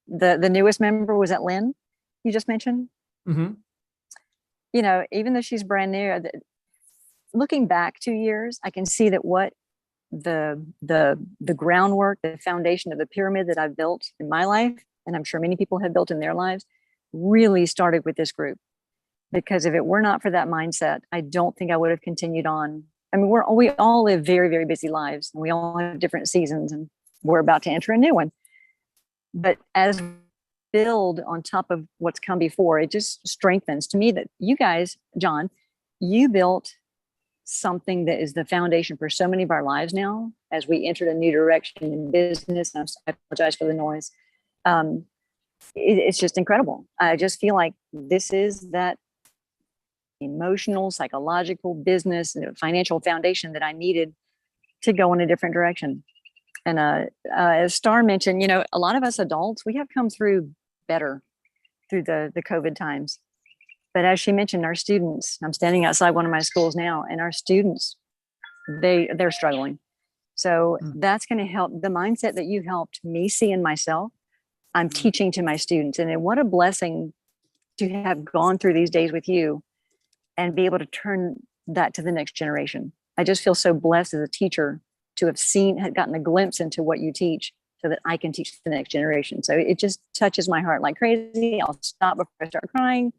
The newest member was Lynn, you just mentioned. Mm-hmm. You know, even though she's brand new, looking back 2 years, I can see that what the groundwork, the foundation of the pyramid that I've built in my life, and I'm sure many people have built in their lives, really started with this group. Because if it were not for that mindset, I don't think I would have continued on. I mean, we all live very, very busy lives, and we all have different seasons, and we're about to enter a new one. But as we build on top of what's come before, it just strengthens to me that you guys, John, you built something that is the foundation for so many of our lives now as we entered a new direction in business. And I apologize for the noise. It's just incredible. I just feel like this is that emotional, psychological, business, and financial foundation that I needed to go in a different direction. And as Star mentioned, you know, a lot of us adults, we have come through better through the COVID times. But as she mentioned, our students, I'm standing outside one of my schools now, and our students, they're struggling. So that's going to help the mindset that you helped me see in myself. I'm teaching to my students. And what a blessing to have gone through these days with you and be able to turn that to the next generation. I just feel so blessed as a teacher to have gotten a glimpse into what you teach so that I can teach the next generation. So it just touches my heart like crazy. I'll stop before I start crying,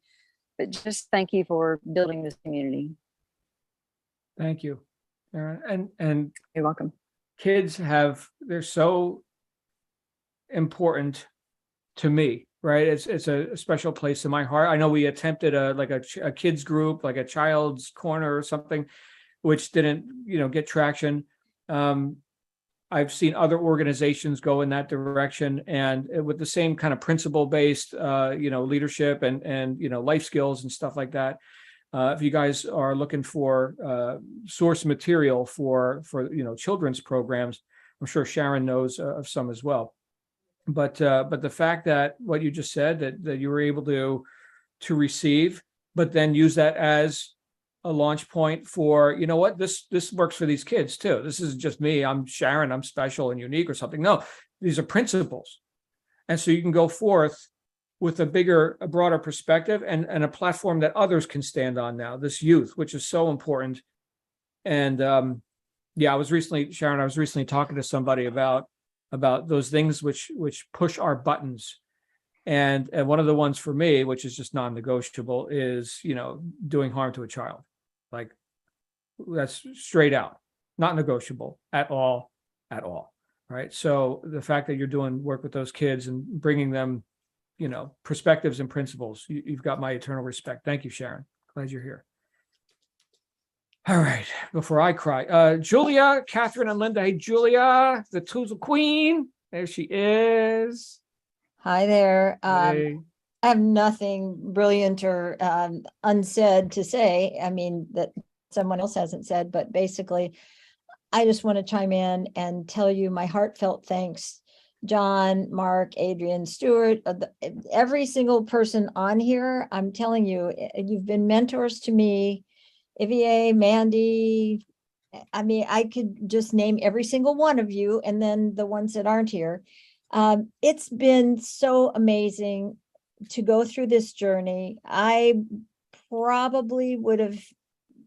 but just thank you for building this community. Thank you, Erin. And you're welcome. Kids they're so important to me, right? It's a special place in my heart. I know we attempted a kids group, like a child's corner or something, which didn't, get traction. I've seen other organizations go in that direction, and with the same kind of principle-based, leadership and life skills and stuff like that. If you guys are looking for source material for children's programs, I'm sure Sharon knows of some as well. But the fact that what you just said, that you were able to receive, but then use that as a launch point for, this works for these kids too. This isn't just me. I'm Sharon. I'm special and unique or something. No, these are principles. And so you can go forth with a broader perspective and a platform that others can stand on now, this youth, which is so important. And I was recently talking to somebody about those things which push our buttons. And one of the ones for me, which is just non-negotiable, is, doing harm to a child. Like, that's straight out, not negotiable at all. Right. So the fact that you're doing work with those kids and bringing them, perspectives and principles, you've got my eternal respect. Thank you, Sharon. Glad you're here. All right. Before I cry, Julia, Catherine, and Linda. Hey, Julia, the Toozle Queen. There she is. Hi there. Hey. I have nothing brilliant or unsaid to say. I mean, that someone else hasn't said, but basically, I just want to chime in and tell you my heartfelt thanks. John, Mark, Adrian, Stuart, every single person on here, I'm telling you, you've been mentors to me. Ivier, Mandy, I mean, I could just name every single one of you, and then the ones that aren't here. It's been so amazing to go through this journey. I probably would have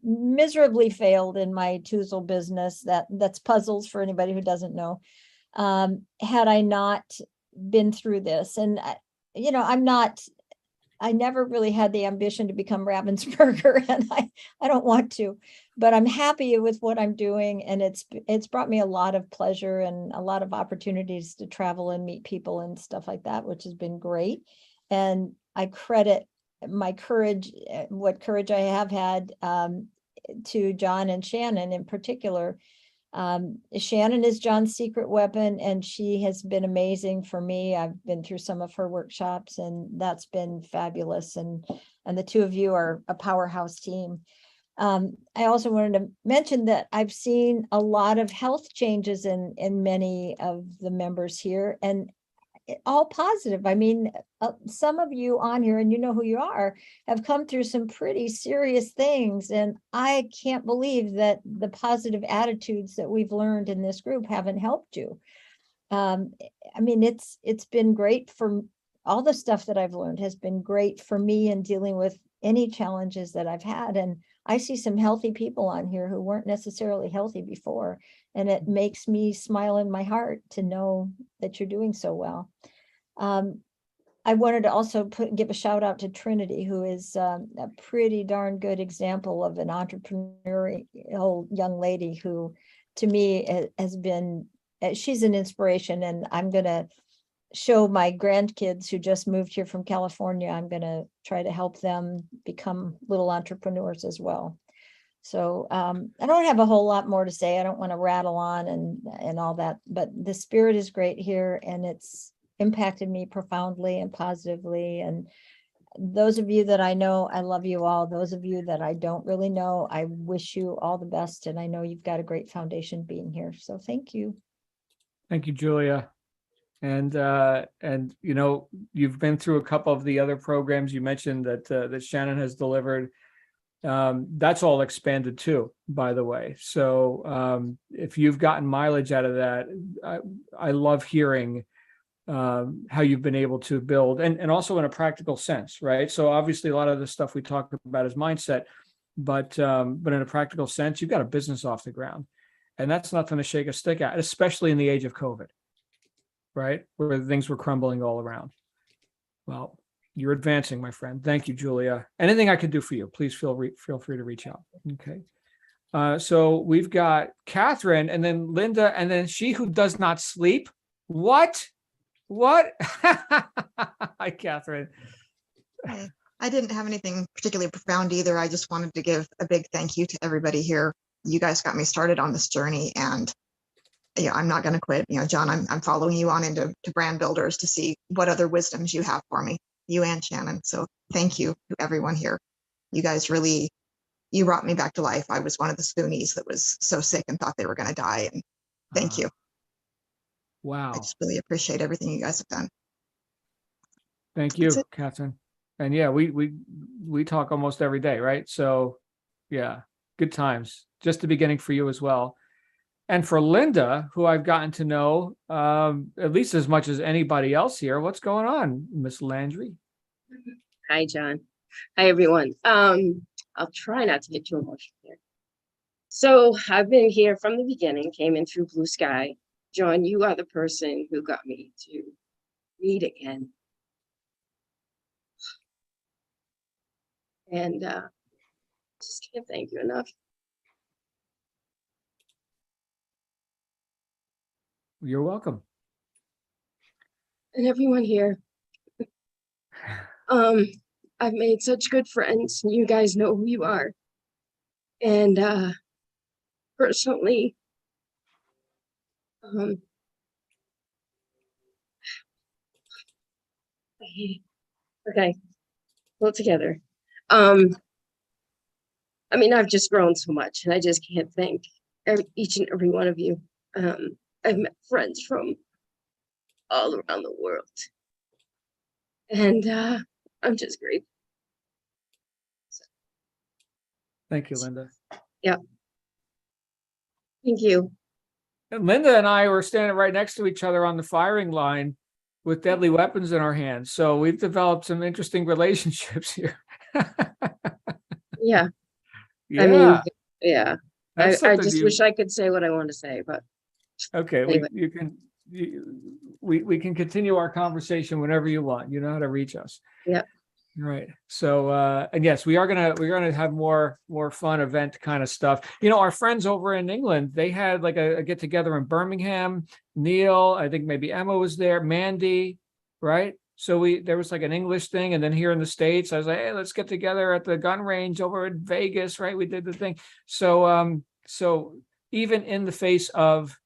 miserably failed in my Toozle business. That's puzzles for anybody who doesn't know. Had I not been through this, and I never really had the ambition to become Ravensburger, and I don't want to, but I'm happy with what I'm doing. And it's brought me a lot of pleasure and a lot of opportunities to travel and meet people and stuff like that, which has been great. And I credit my courage, what courage I have had, to John and Shannon in particular. Shannon is John's secret weapon, and she has been amazing for me. I've been through some of her workshops, and that's been fabulous. And the two of you are a powerhouse team. I also wanted to mention that I've seen a lot of health changes in many of the members here, and all positive. I mean, some of you on here, and you know who you are, have come through some pretty serious things. And I can't believe that the positive attitudes that we've learned in this group haven't helped you. I mean, it's been great for all the stuff that I've learned has been great for me in dealing with any challenges that I've had. And I see some healthy people on here who weren't necessarily healthy before. And it makes me smile in my heart to know that you're doing so well. I wanted to also give a shout out to Trinity, who is a pretty darn good example of an entrepreneurial young lady who, to me, has been, she's an inspiration. And I'm going to show my grandkids who just moved here from California, I'm going to try to help them become little entrepreneurs as well. So I don't have a whole lot more to say. I don't want to rattle on and all that, but the spirit is great here, and it's impacted me profoundly and positively. And those of you that I know, I love you all. Those of you that I don't really know, I wish you all the best. And I know you've got a great foundation being here. So thank you. Thank you, Julia. And you know, you've been through a couple of the other programs you mentioned that Shannon has delivered. That's all expanded too, by the way. So if you've gotten mileage out of that, I love hearing how you've been able to build, and also in a practical sense, right? So obviously a lot of the stuff we talk about is mindset, but in a practical sense, you've got a business off the ground, and that's nothing to shake a stick at, especially in the age of COVID, right? Where things were crumbling all around. Well, you're advancing, my friend. Thank you, Julia. Anything I could do for you, please feel free to reach out. Okay. So we've got Catherine, and then Linda, and then she who does not sleep. What? Hi, Catherine. Hey, I didn't have anything particularly profound either. I just wanted to give a big thank you to everybody here. You guys got me started on this journey, and yeah, I'm not going to quit. You know, John, I'm following you on into Brand Builders to see what other wisdoms you have for me, you and Shannon. So thank you to everyone here. You guys really, you brought me back to life. I was one of the spoonies that was so sick and thought they were going to die. And thank you. Wow. I just really appreciate everything you guys have done. Thank you, Catherine. And yeah, we talk almost every day, right? So yeah, good times. Just the beginning for you as well. And for Linda, who I've gotten to know at least as much as anybody else here. What's going on, Miss Landry? Hi, John. Hi, everyone. I'll try not to get too emotional here. So I've been here from the beginning, came in through Blue Sky. John, you are the person who got me to read again. And just can't thank you enough. You're welcome. And everyone here. I've made such good friends. You guys know who you are. And personally, okay, pull together. I mean, I've just grown so much, and I just can't thank each and every one of you. I've met friends from all around the world, and I'm just grateful. Thank you, Linda. Yeah. Thank you. And Linda and I were standing right next to each other on the firing line with deadly weapons in our hands. So we've developed some interesting relationships here. Yeah. Yeah. I mean, yeah. I just you... wish I could say what I want to say, but okay, anyway. we can continue our conversation whenever you want. You know how to reach us. Yeah. Right. So and yes, we're gonna have more fun event kind of stuff. You know, our friends over in England, they had like a get together in Birmingham. Neil, I think maybe Emma was there, Mandy, right? So there was like an English thing, and then here in the States, I was like, hey, let's get together at the gun range over in Vegas, right? We did the thing. So so even in the face of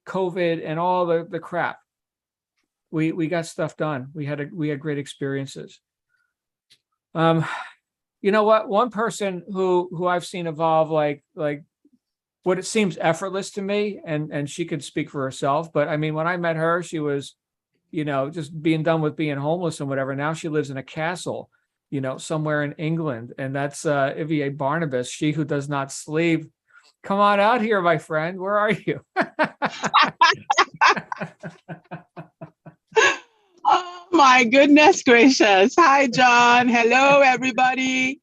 COVID and all the crap, we got stuff done. We had great experiences. You know what? One person who I've seen evolve like what it seems effortless to me, and she could speak for herself. But I mean, when I met her, she was, you know, just being done with being homeless and whatever. Now she lives in a castle, you know, somewhere in England, and that's Ivy Barnabas, she who does not sleep. Come on out here, my friend. Where are you? Oh my goodness gracious. Hi, John. Hello, everybody.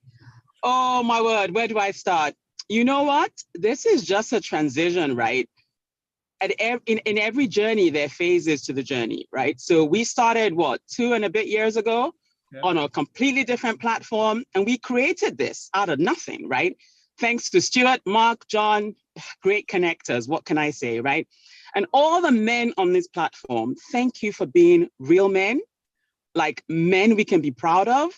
Oh my word, where do I start? You know what? This is just a transition, right? in every journey, there are phases to the journey, right? So we started, what, 2 and a bit years ago on a completely different platform. And we created this out of nothing, right? Thanks to Stuart, Mark, John, great connectors. What can I say, right? And all the men on this platform, thank you for being real men, like men we can be proud of,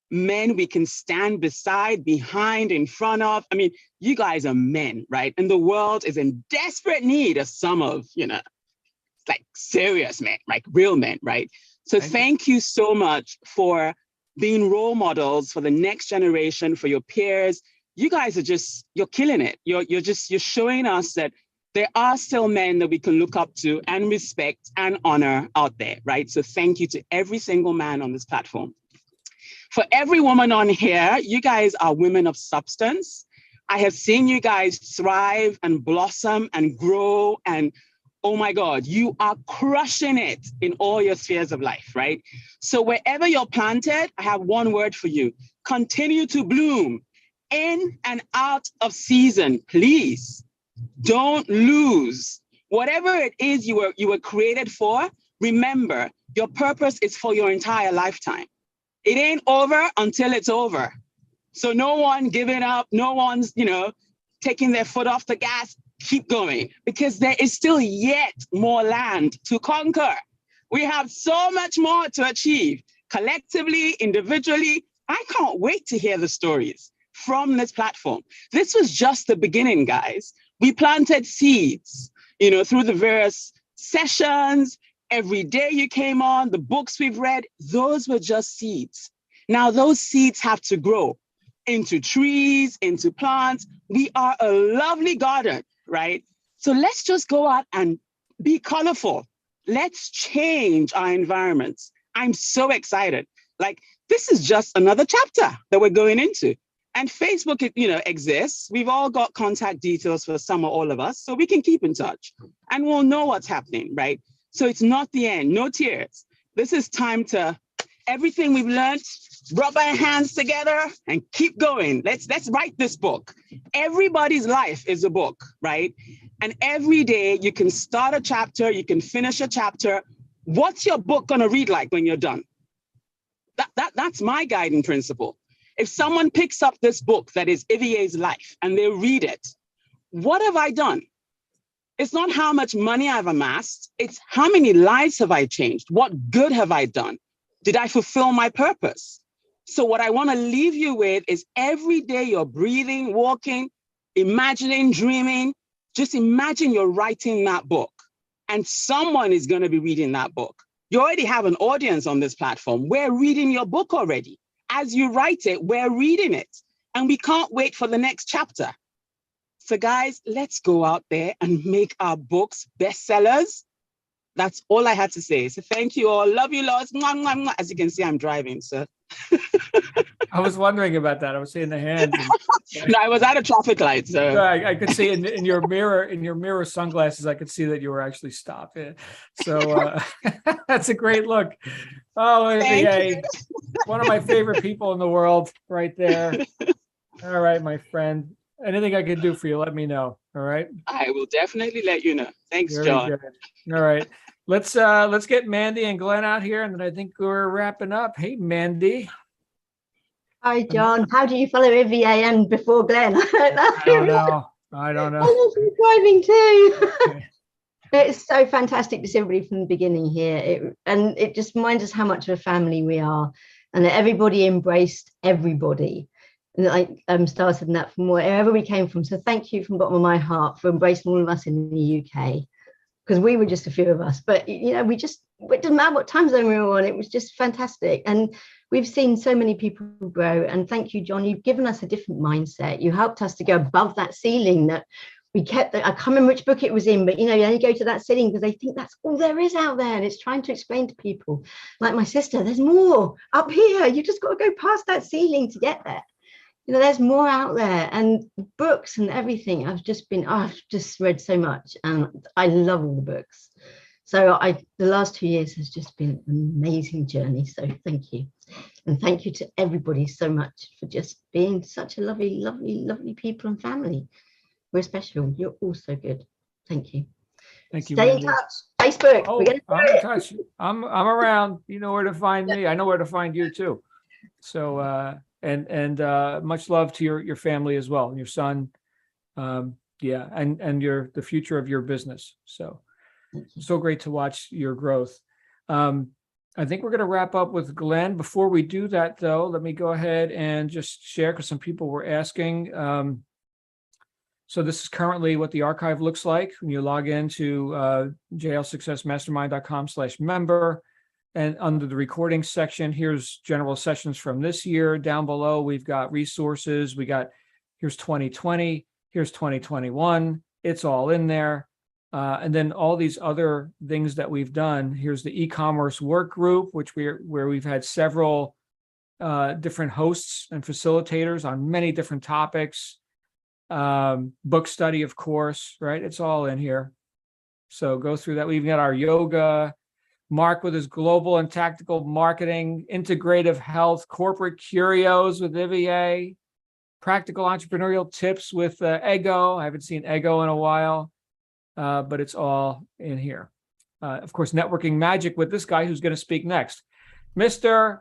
men we can stand beside, behind, in front of. I mean, you guys are men, right? And the world is in desperate need of some of, like serious men, like real men, right? So thank you so much for being role models for the next generation, for your peers. You guys are you're killing it. You're showing us that there are still men that we can look up to and respect and honor out there, right? So thank you to every single man on this platform. For every woman on here, you guys are women of substance. I have seen you guys thrive and blossom and grow, and oh my God, you are crushing it in all your spheres of life, right? So wherever you're planted, I have one word for you. Continue to bloom in and out of season, please. Don't lose. Whatever it is you were created for, remember, your purpose is for your entire lifetime. It ain't over until it's over. So no one giving up, no one's, taking their foot off the gas. Keep going, because there is still yet more land to conquer. We have so much more to achieve, collectively, individually. I can't wait to hear the stories from this platform. This was just the beginning, guys. We planted seeds, through the various sessions. Every day you came on, the books we've read, those were just seeds. Now those seeds have to grow into trees, into plants. We are a lovely garden, right? So let's just go out and be colorful. Let's change our environments. I'm so excited. Like, this is just another chapter that we're going into. And Facebook, exists. We've all got contact details for some or all of us, so we can keep in touch and we'll know what's happening, right? So it's not the end, no tears. This is time to, everything we've learned, rub our hands together and keep going. Let's write this book. Everybody's life is a book, right? And every day you can start a chapter, you can finish a chapter. What's your book gonna read like when you're done? That's my guiding principle. If someone picks up this book that is Ivie's life and they read it, what have I done? It's not how much money I've amassed, it's how many lives have I changed? What good have I done? Did I fulfill my purpose? So what I want to leave you with is every day you're breathing, walking, imagining, dreaming, just imagine you're writing that book and someone is going to be reading that book. You already have an audience on this platform. We're reading your book already. As you write it, we're reading it. And we can't wait for the next chapter. So guys, let's go out there and make our books bestsellers. That's all I had to say. So thank you all. Love you lots. Mwah, mwah, mwah. As you can see, I'm driving, so. I was wondering about that. I was seeing the hands. No, I was at a traffic light, so. I could see in your mirror sunglasses, I could see that you were actually stopped. So that's a great look. Oh, ABA, one of my favorite people in the world right there. All right, my friend. Anything I can do for you, let me know. All right. I will definitely let you know. Thanks, Very John. good. All right. Let's get Mandy and Glenn out here, and then I think we're wrapping up. Hey, Mandy. Hi, John. How do you follow Ivie before Glenn? I don't know. I don't know. I'm driving too. It's so fantastic to see everybody from the beginning here. It just reminds us how much of a family we are, and that everybody embraced everybody. And started that from wherever we came from. So thank you from the bottom of my heart for embracing all of us in the UK, because we were just a few of us. But it didn't matter what time zone we were on. It was just fantastic. And we've seen so many people grow. And thank you, John. You've given us a different mindset. You helped us to go above that ceiling that we kept. I can't remember which book it was in, but you only go to that ceiling because they think that's all there is out there. And it's trying to explain to people, like my sister, there's more up here. You just got to go past that ceiling to get there. There's more out there, and books and everything. I've just read so much, and I love all the books. So the last 2 years has just been an amazing journey. So thank you. And thank you to everybody so much for just being such a lovely, lovely, lovely people and family. We're special. You're all so good. Thank you. Thank you, Stay in Wendy. touch. Facebook. Oh, We're gonna do I'm in it. touch. I'm around. You know where to find me. I know where to find you too. So and much love to your family as well, and your son. Yeah, and the future of your business. So great to watch your growth. I think we're going to wrap up with Glenn. Before we do that, though, let me go ahead and just share, because some people were asking. So this is currently what the archive looks like when you log into jlsuccessmastermind.com/member. And under the recording section, here's general sessions from this year. Down below, we've got resources. Here's 2020, here's 2021. It's all in there. And then all these other things that we've done. Here's the e-commerce work group, where we've had several different hosts and facilitators on many different topics. Book study, of course, right? It's all in here. So go through that. We've got our yoga, Mark with his global and tactical marketing, integrative health, corporate curios with Vivier, practical entrepreneurial tips with Ego. I haven't seen Ego in a while, but it's all in here. Of course, networking magic with this guy who's going to speak next. Mr.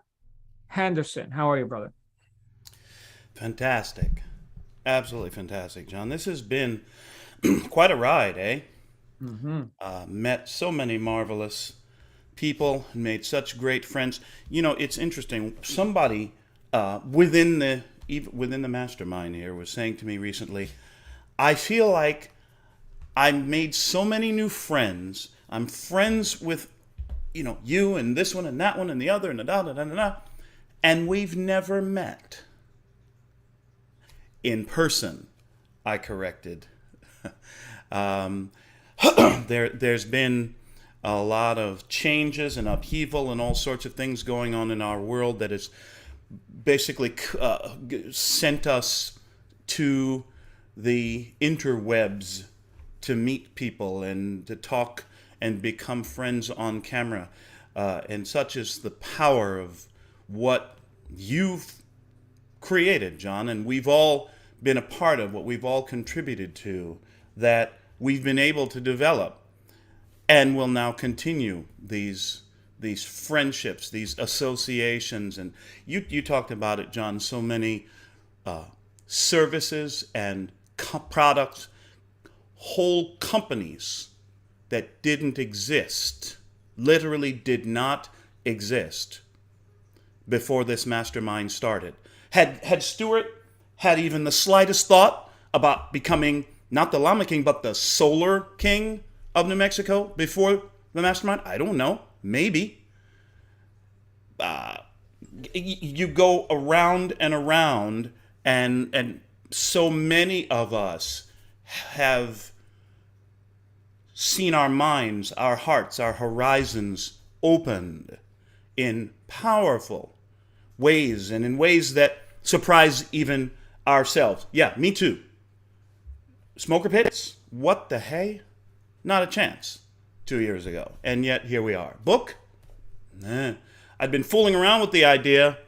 Henderson, how are you, brother? Fantastic. Absolutely fantastic, John. This has been quite a ride, eh? Mm-hmm. Met so many marvelous people, made such great friends. You know, it's interesting. Somebody within the mastermind here was saying to me recently, I feel like I made so many new friends. I'm friends with, you and this one and that one and the other and da-da-da-da-da, and we've never met. In person, I corrected. There's been a lot of changes and upheaval and all sorts of things going on in our world that has basically sent us to the interwebs to meet people and to talk and become friends on camera. And such is the power of what you've created, John, and we've all been a part of, what we've all contributed to, that we've been able to develop and will now continue these friendships, these associations. And you talked about it, John, so many services and products, whole companies that didn't exist, literally did not exist before this mastermind started. Had Stuart had even the slightest thought about becoming not the Llama King, but the Solar King of New Mexico before the mastermind? I don't know. Maybe. You go around and around, and so many of us have seen our minds, our hearts, our horizons opened in powerful ways, and in ways that surprise even ourselves. Yeah, me too. Smoker pits? What the hey? Not a chance 2 years ago. And yet here we are. Book? Nah. I'd been fooling around with the idea,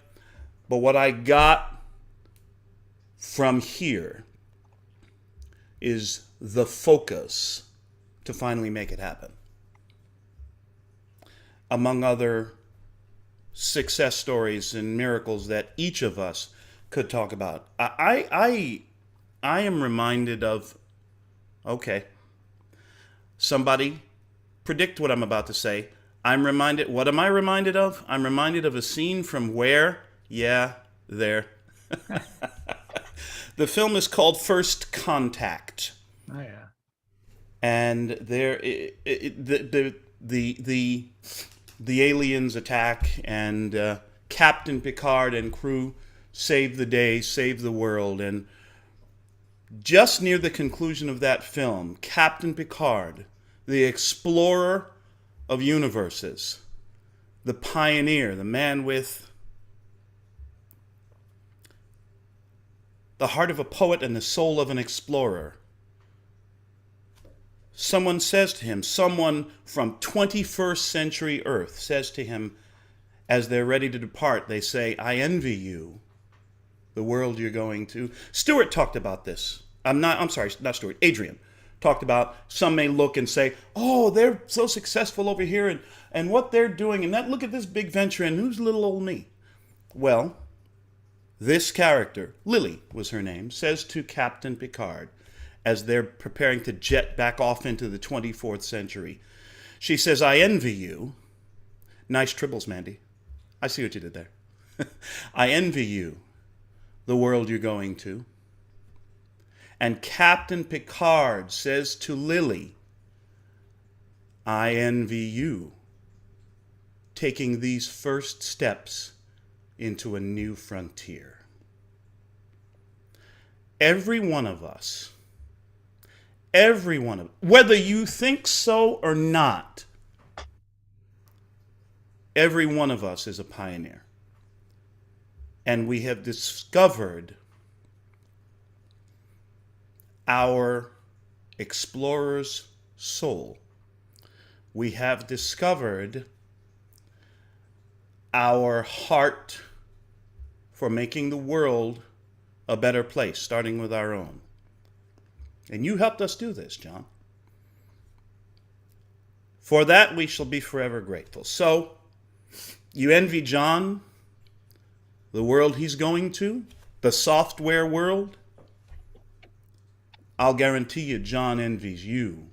but what I got from here is the focus to finally make it happen. Among other success stories and miracles that each of us could talk about, I am reminded of, okay, somebody predict what I'm about to say. What am I reminded of? I'm reminded of a scene from Where? Yeah, there. The film is called First Contact. Oh yeah. And there, the aliens attack, and Captain Picard and crew save the day, save the world. And just near the conclusion of that film, Captain Picard, the explorer of universes, the pioneer, the man with the heart of a poet and the soul of an explorer, someone says to him, someone from 21st century Earth says to him, as they're ready to depart, they say, I envy you, the world you're going to. Stuart talked about this. Not Stuart, Adrian talked about, some may look and say, oh, they're so successful over here and what they're doing, and that, look at this big venture, and who's little old me? Well, this character, Lily was her name, says to Captain Picard, as they're preparing to jet back off into the 24th century, she says, I envy you. Nice tribbles, Mandy. I see what you did there. I envy you, the world you're going to. And Captain Picard says to Lily, I envy you, taking these first steps into a new frontier. Every one of us, whether you think so or not, every one of us is a pioneer. And we have discovered our explorer's soul. We have discovered our heart for making the world a better place, starting with our own. And you helped us do this, John. For that we shall be forever grateful. So, you envy John, the world he's going to, the software world. I'll guarantee you John envies you,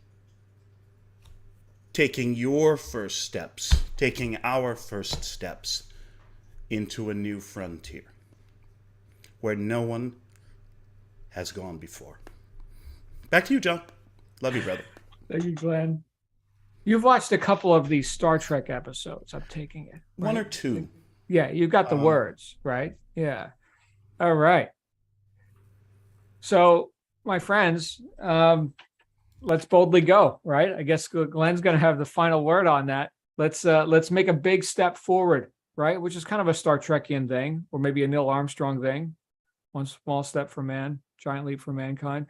taking your first steps, taking our first steps into a new frontier where no one has gone before. Back to you, John. Love you, brother. Thank you, Glenn. You've watched a couple of these Star Trek episodes, I'm taking it. Right? One or two. Yeah, you got the words, right? Yeah. All right. So, my friends, let's boldly go, right? I guess Glenn's going to have the final word on that. Let's make a big step forward, right? Which is kind of a Star Trekian thing, or maybe a Neil Armstrong thing. One small step for man, giant leap for mankind.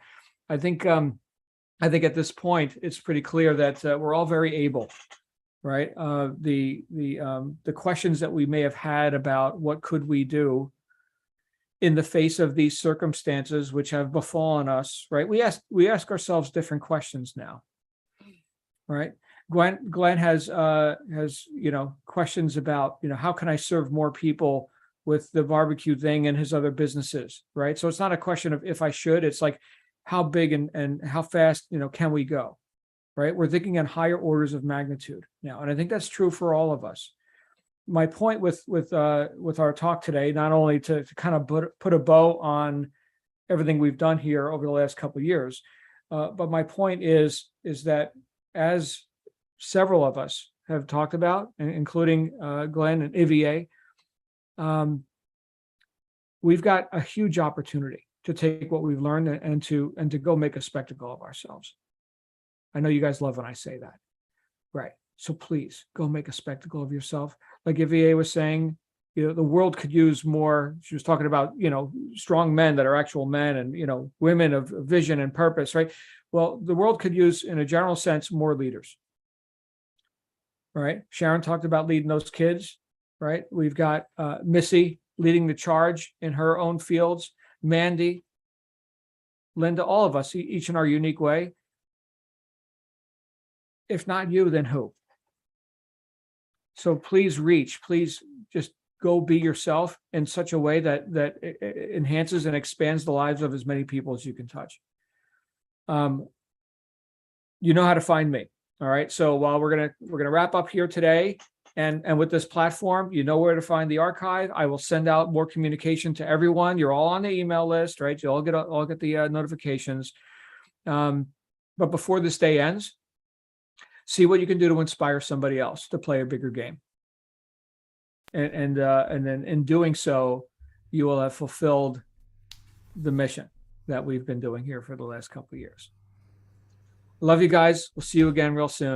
I think at this point it's pretty clear that we're all very able, right? The questions that we may have had about what could we do in the face of these circumstances which have befallen us, right? We ask ourselves different questions now, right? Glenn has questions about, how can I serve more people with the barbecue thing and his other businesses, right? So it's not a question of if I should, it's like how big and how fast, can we go, right? We're thinking in higher orders of magnitude now. And I think that's true for all of us. My point with our talk today, not only to kind of put a bow on everything we've done here over the last couple of years, but my point is that as several of us have talked about, including Glenn and Ivier, we've got a huge opportunity to take what we've learned and to go make a spectacle of ourselves. I know you guys love when I say that, right? So please go make a spectacle of yourself. Like Ivier was saying, the world could use more. She was talking about, strong men that are actual men and, women of vision and purpose, right? Well, the world could use, in a general sense, more leaders, right? Sharon talked about leading those kids, right? We've got Missy leading the charge in her own fields, Mandy, Linda, all of us, each in our unique way. If not you, then who? So please just go be yourself in such a way that enhances and expands the lives of as many people as you can touch. You know how to find me. All right. So while we're gonna wrap up here today, and with this platform, you know where to find the archive. I will send out more communication to everyone. You're all on the email list, right? You all get the notifications. But before this day ends, see what you can do to inspire somebody else to play a bigger game. And then in doing so, you will have fulfilled the mission that we've been doing here for the last couple of years. Love you guys. We'll see you again real soon.